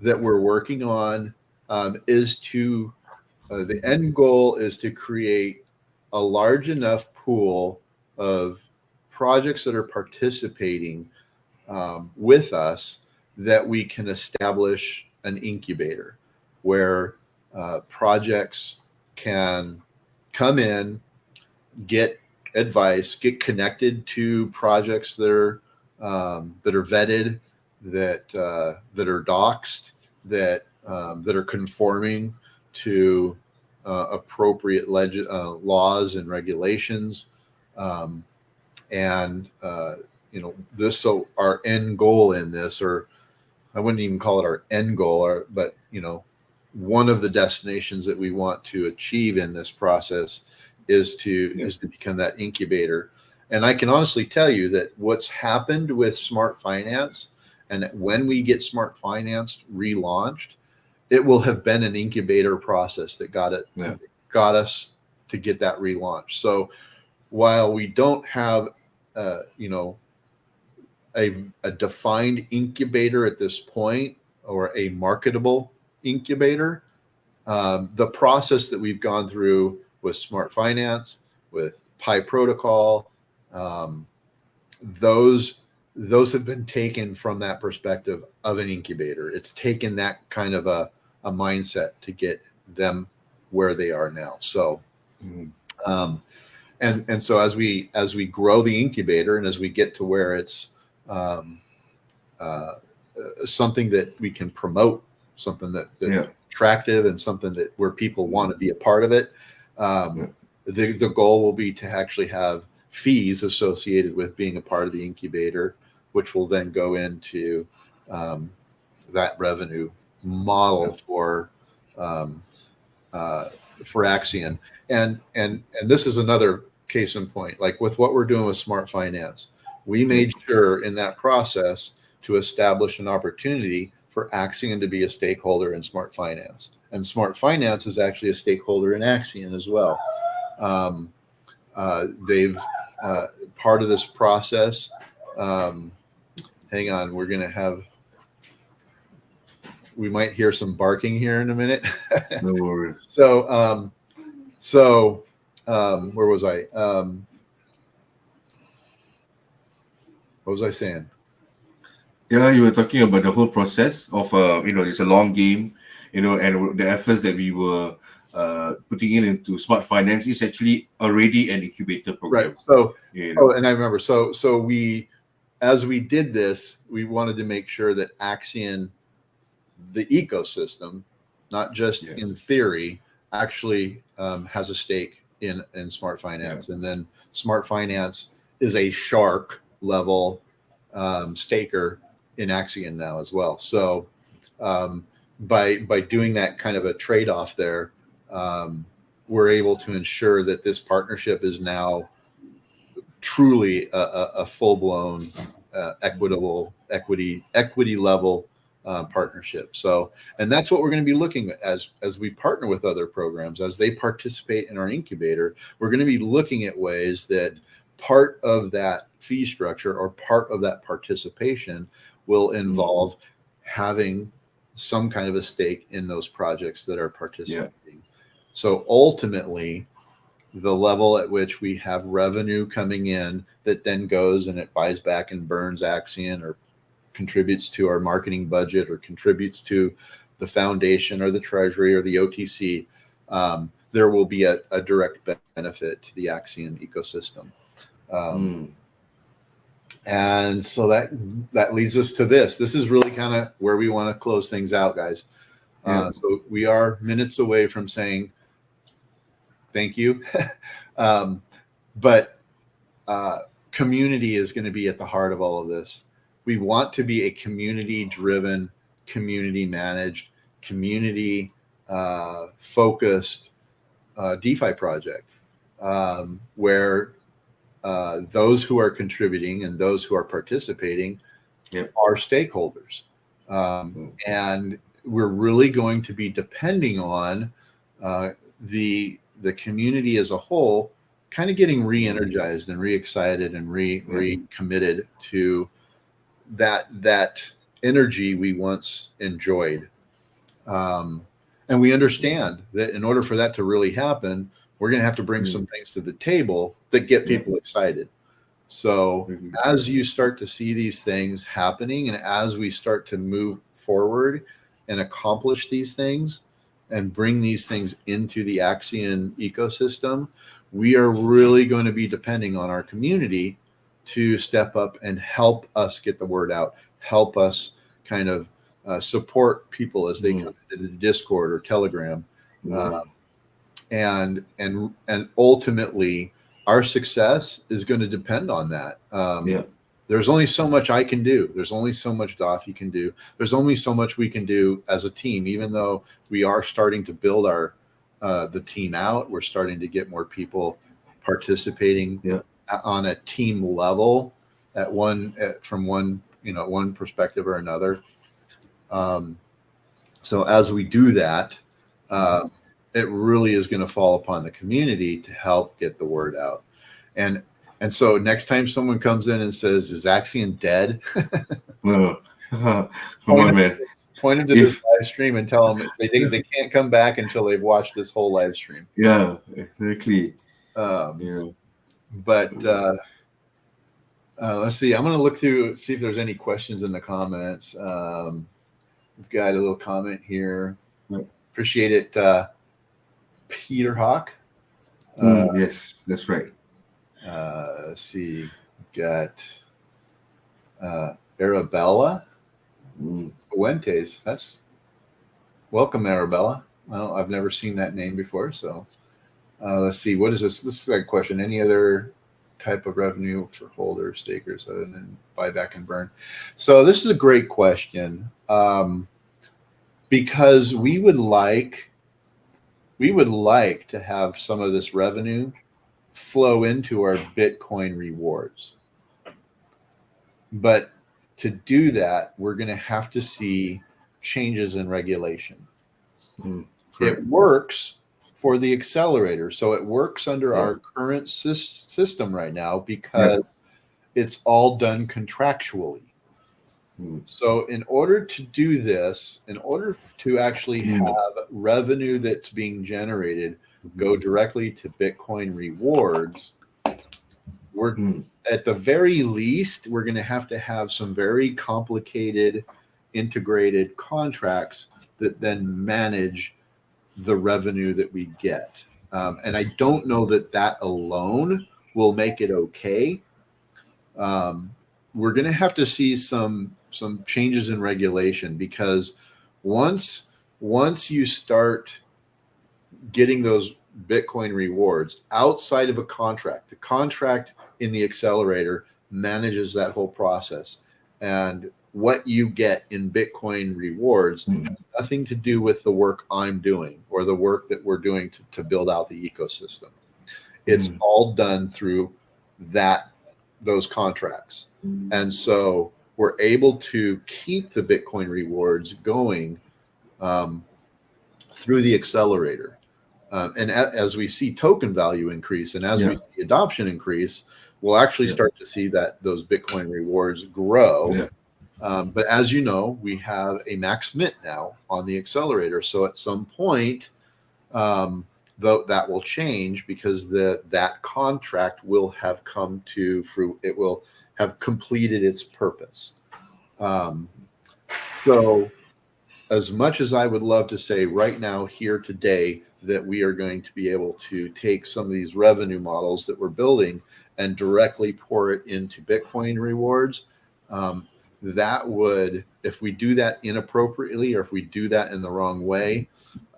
That we're working on is to the end goal is to create a large enough pool of projects that are participating with us that we can establish an incubator where projects can come in, get advice, get connected to projects that are vetted, that are doxed, that are conforming to appropriate laws and regulations, so our end goal in this, or I wouldn't even call it our end goal, but one of the destinations that we want to achieve in this process is to become that incubator. And I can honestly tell you that what's happened with Smart Finance, and that when we get Smart Finance relaunched, it will have been an incubator process that got us to get that relaunched. So while we don't have a defined incubator at this point, or a marketable incubator, the process that we've gone through with Smart Finance, with Pi Protocol, those have been taken from that perspective of an incubator. It's taken that kind of a mindset to get them where they are now. So, and so as we grow the incubator, and as we get to where it's something that we can promote, something that's attractive, and something that where people want to be a part of it, the goal will be to actually have fees associated with being a part of the incubator, which will then go into that revenue model for Axion. And this is another case in point. Like with what we're doing with Smart Finance, we made sure in that process to establish an opportunity for Axion to be a stakeholder in Smart Finance. And Smart Finance is actually a stakeholder in Axion as well. They've part of this process. Hang on, we might hear some barking here in a minute. No worries. So where was I? What was I saying? Yeah, you were talking about the whole process of it's a long game, and the efforts that we were putting into Smart Finance is actually already an incubator program. Right. So, and I remember. So we, as we did this, we wanted to make sure that Axion, the ecosystem, not just in theory, actually has a stake in Smart Finance, and then Smart Finance is a shark level staker in Axion now as well. So by doing that kind of a trade-off there, we're able to ensure that this partnership is now truly a full-blown equity level partnership. So, and that's what we're going to be looking at as we partner with other programs, as they participate in our incubator. We're going to be looking at ways that part of that fee structure or part of that participation will involve having some kind of a stake in those projects that are participating. Yeah. So ultimately, the level at which we have revenue coming in that then goes and it buys back and burns Axion, or contributes to our marketing budget, or contributes to the foundation or the treasury or the OTC, there will be a direct benefit to the Axion ecosystem. And so that leads us to this. This is really kind of where we want to close things out, guys. So we are minutes away from saying thank you. But community is going to be at the heart of all of this. We want to be a community-driven, community-managed, community-focused DeFi project, where those who are contributing and those who are participating are stakeholders. And we're really going to be depending on the community as a whole kind of getting re-energized and re-excited and re-committed to that energy we once enjoyed. And we understand that in order for that to really happen, we're going to have to bring some things to the table that get people excited. So as you start to see these things happening, and as we start to move forward and accomplish these things and bring these things into the Axion ecosystem, we are really going to be depending on our community to step up and help us get the word out, help us kind of support people as they come into the Discord or Telegram. And ultimately our success is going to depend on that. There's only so much I can do. There's only so much Dafi can do. There's only so much we can do as a team, even though we are starting to build the team out. We're starting to get more people participating on a team level from one perspective or another. So as we do that, it really is going to fall upon the community to help get the word out. And so next time someone comes in and says, "Is Axion dead?" Come on, man. Point them to this live stream and tell them they can't come back until they've watched this whole live stream. Yeah, exactly. But let's see. I'm going to look through, see if there's any questions in the comments. We've got a little comment here. Appreciate it, Peter Hawk. Yes, that's right. Let's see. We've got Arabella Fuentes. That's welcome, Arabella. Well, I've never seen that name before. So let's see. What is this? This is a question. Any other type of revenue for holders, stakers, other than buyback and burn? So this is a great question, because we would like to have some of this revenue flow into our Bitcoin rewards. But to do that, we're going to have to see changes in regulation. It works for the accelerator. So it works under our current system right now because it's all done contractually. So in order to do this, in order to actually have revenue that's being generated go directly to Bitcoin rewards, we're at the very least, we're going to have some very complicated integrated contracts that then manage the revenue that we get. And I don't know that alone will make it okay. We're going to have to see some changes in regulation, because once you start getting those Bitcoin rewards outside of a contract, the contract in the accelerator manages that whole process, and what you get in Bitcoin rewards has nothing to do with the work I'm doing or the work that we're doing to build out the ecosystem. It's all done through those contracts. And so we're able to keep the Bitcoin rewards going through the accelerator. And as we see token value increase and as we see adoption increase, we'll actually start to see that those Bitcoin rewards grow. Yeah. But as you know, we have a max mint now on the accelerator. So at some point, though, that will change because that contract will have come to fruit. It will have completed its purpose. So as much as I would love to say right now here today that we are going to be able to take some of these revenue models that we're building and directly pour it into Bitcoin rewards, that would, if we do that inappropriately or if we do that in the wrong way,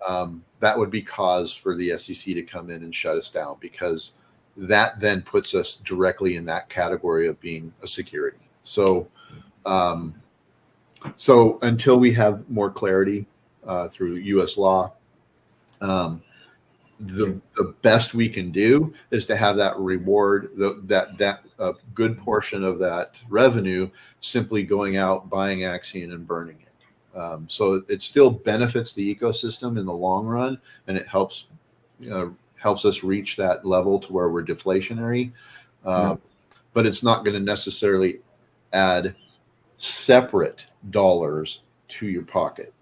that would be cause for the SEC to come in and shut us down, because that then puts us directly in that category of being a security. So, so until we have more clarity through U.S. law, the best we can do is to have that reward, that good portion of that revenue simply going out, buying Axion and burning it. So it still benefits the ecosystem in the long run, and it helps us reach that level to where we're deflationary. But it's not going to necessarily add separate dollars to your pocket.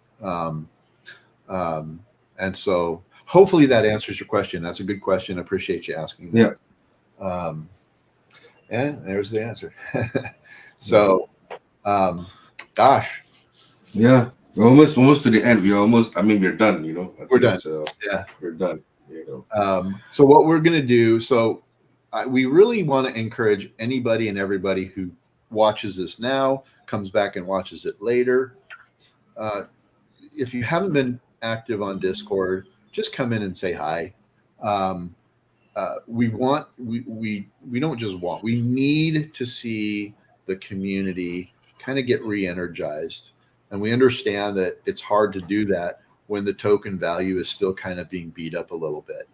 And so hopefully that answers your question. That's a good question. I appreciate you asking that. And there's the answer. So, gosh. Yeah, we're almost to the end. We're almost, we're done, We're done. So, yeah. We're done, So what we're going to do, we really want to encourage anybody and everybody who watches this now, comes back and watches it later. If you haven't been active on Discord, just come in and say hi. We don't just want, we need to see the community kind of get re-energized. And we understand that it's hard to do that when the token value is still kind of being beat up a little bit.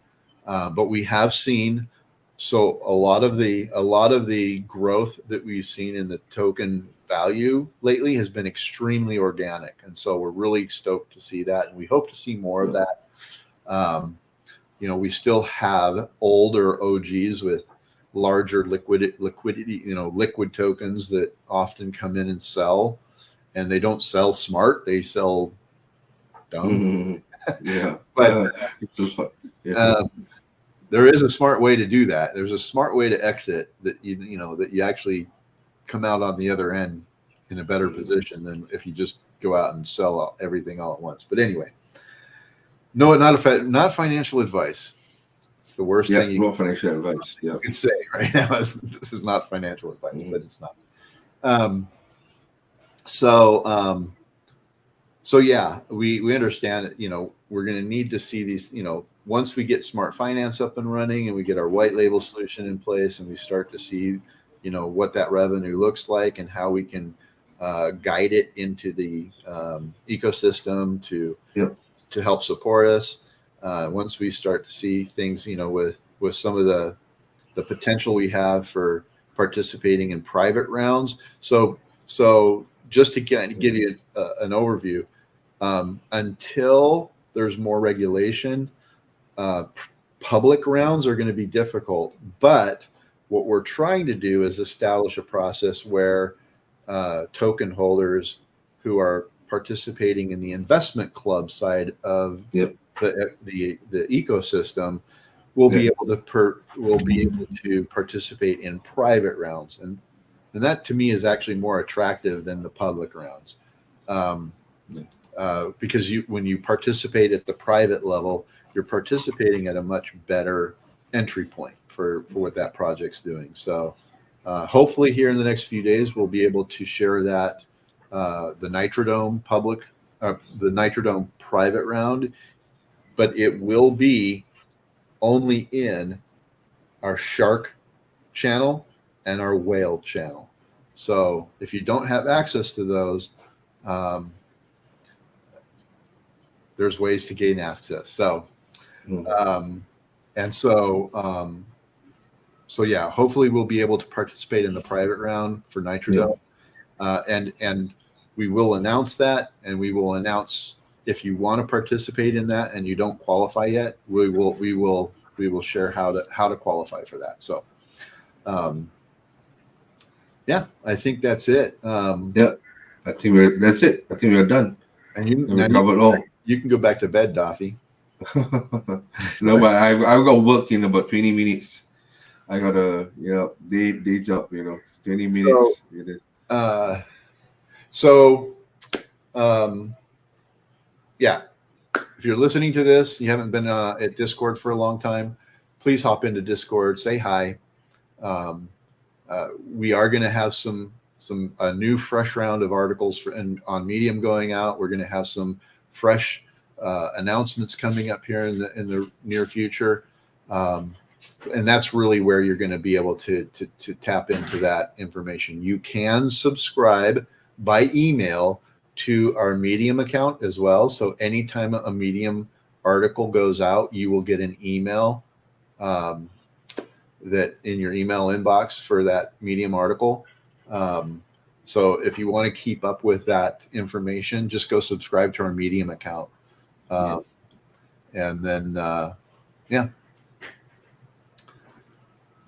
But we have seen, so a lot of the growth that we've seen in the token value lately has been extremely organic. And so we're really stoked to see that. And we hope to see more of that. We still have older OGs with larger liquidity, liquid tokens that often come in and sell, and they don't sell smart, they sell dumb. But there is a smart way to do that. There's a smart way to exit that that you actually come out on the other end in a better position than if you just go out and sell everything all at once. But anyway, no, not financial advice. It's the worst thing not financial advice. You can say right now is this is not financial advice, but it's not. So yeah, we understand that, we're going to need to see these, once we get smart finance up and running and we get our white label solution in place and we start to see, what that revenue looks like and how we can guide it into the ecosystem to help support us. Once we start to see things, with some of the potential we have for participating in private rounds. So just to give you an overview, until there's more regulation, public rounds are going to be difficult. But what we're trying to do is establish a process where token holders who are participating in the investment club side of the ecosystem will be able to participate in private rounds, and that to me is actually more attractive than the public rounds, because when you participate at the private level, you're participating at a much better entry point for what that project's doing. So hopefully here in the next few days we'll be able to share that the Nitrodome the Nitrodome private round, but it will be only in our Shark channel and our Whale channel. So if you don't have access to those, there's ways to gain access. So, so yeah, hopefully we'll be able to participate in the private round for Nitrodome. And we will announce that, and we will announce if you want to participate in that and you don't qualify yet, we will share how to qualify for that. So, yeah, I think that's it. Yeah, I think that's it. I think we're done. And we covered all. You can go back to bed, Daffy. No, but I've got work in about 20 minutes. I got a day job, 20 minutes. Yeah, if you're listening to this, you haven't been at Discord for a long time, please hop into Discord, say hi. We are going to have a new fresh round of articles on Medium going out. We're going to have some fresh announcements coming up here in the near future. And that's really where you're going to be able to tap into that information. You can subscribe by email to our Medium account as well. So anytime a Medium article goes out, you will get an email that in your email inbox for that Medium article. So if you want to keep up with that information, just go subscribe to our Medium account. And then, yeah.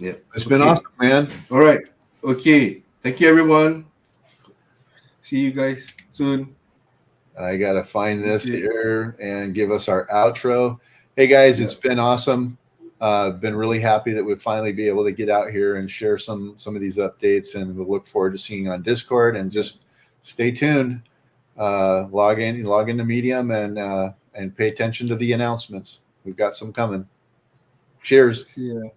It's been awesome, man. All right. Okay. Thank you, everyone. See you guys soon. I got to find this here and give us our outro. Hey, guys, it's been awesome. Been really happy that we'd finally be able to get out here and share some of these updates, and we'll look forward to seeing you on Discord. And just stay tuned. Log into Medium and pay attention to the announcements. We've got some coming. Cheers. See ya.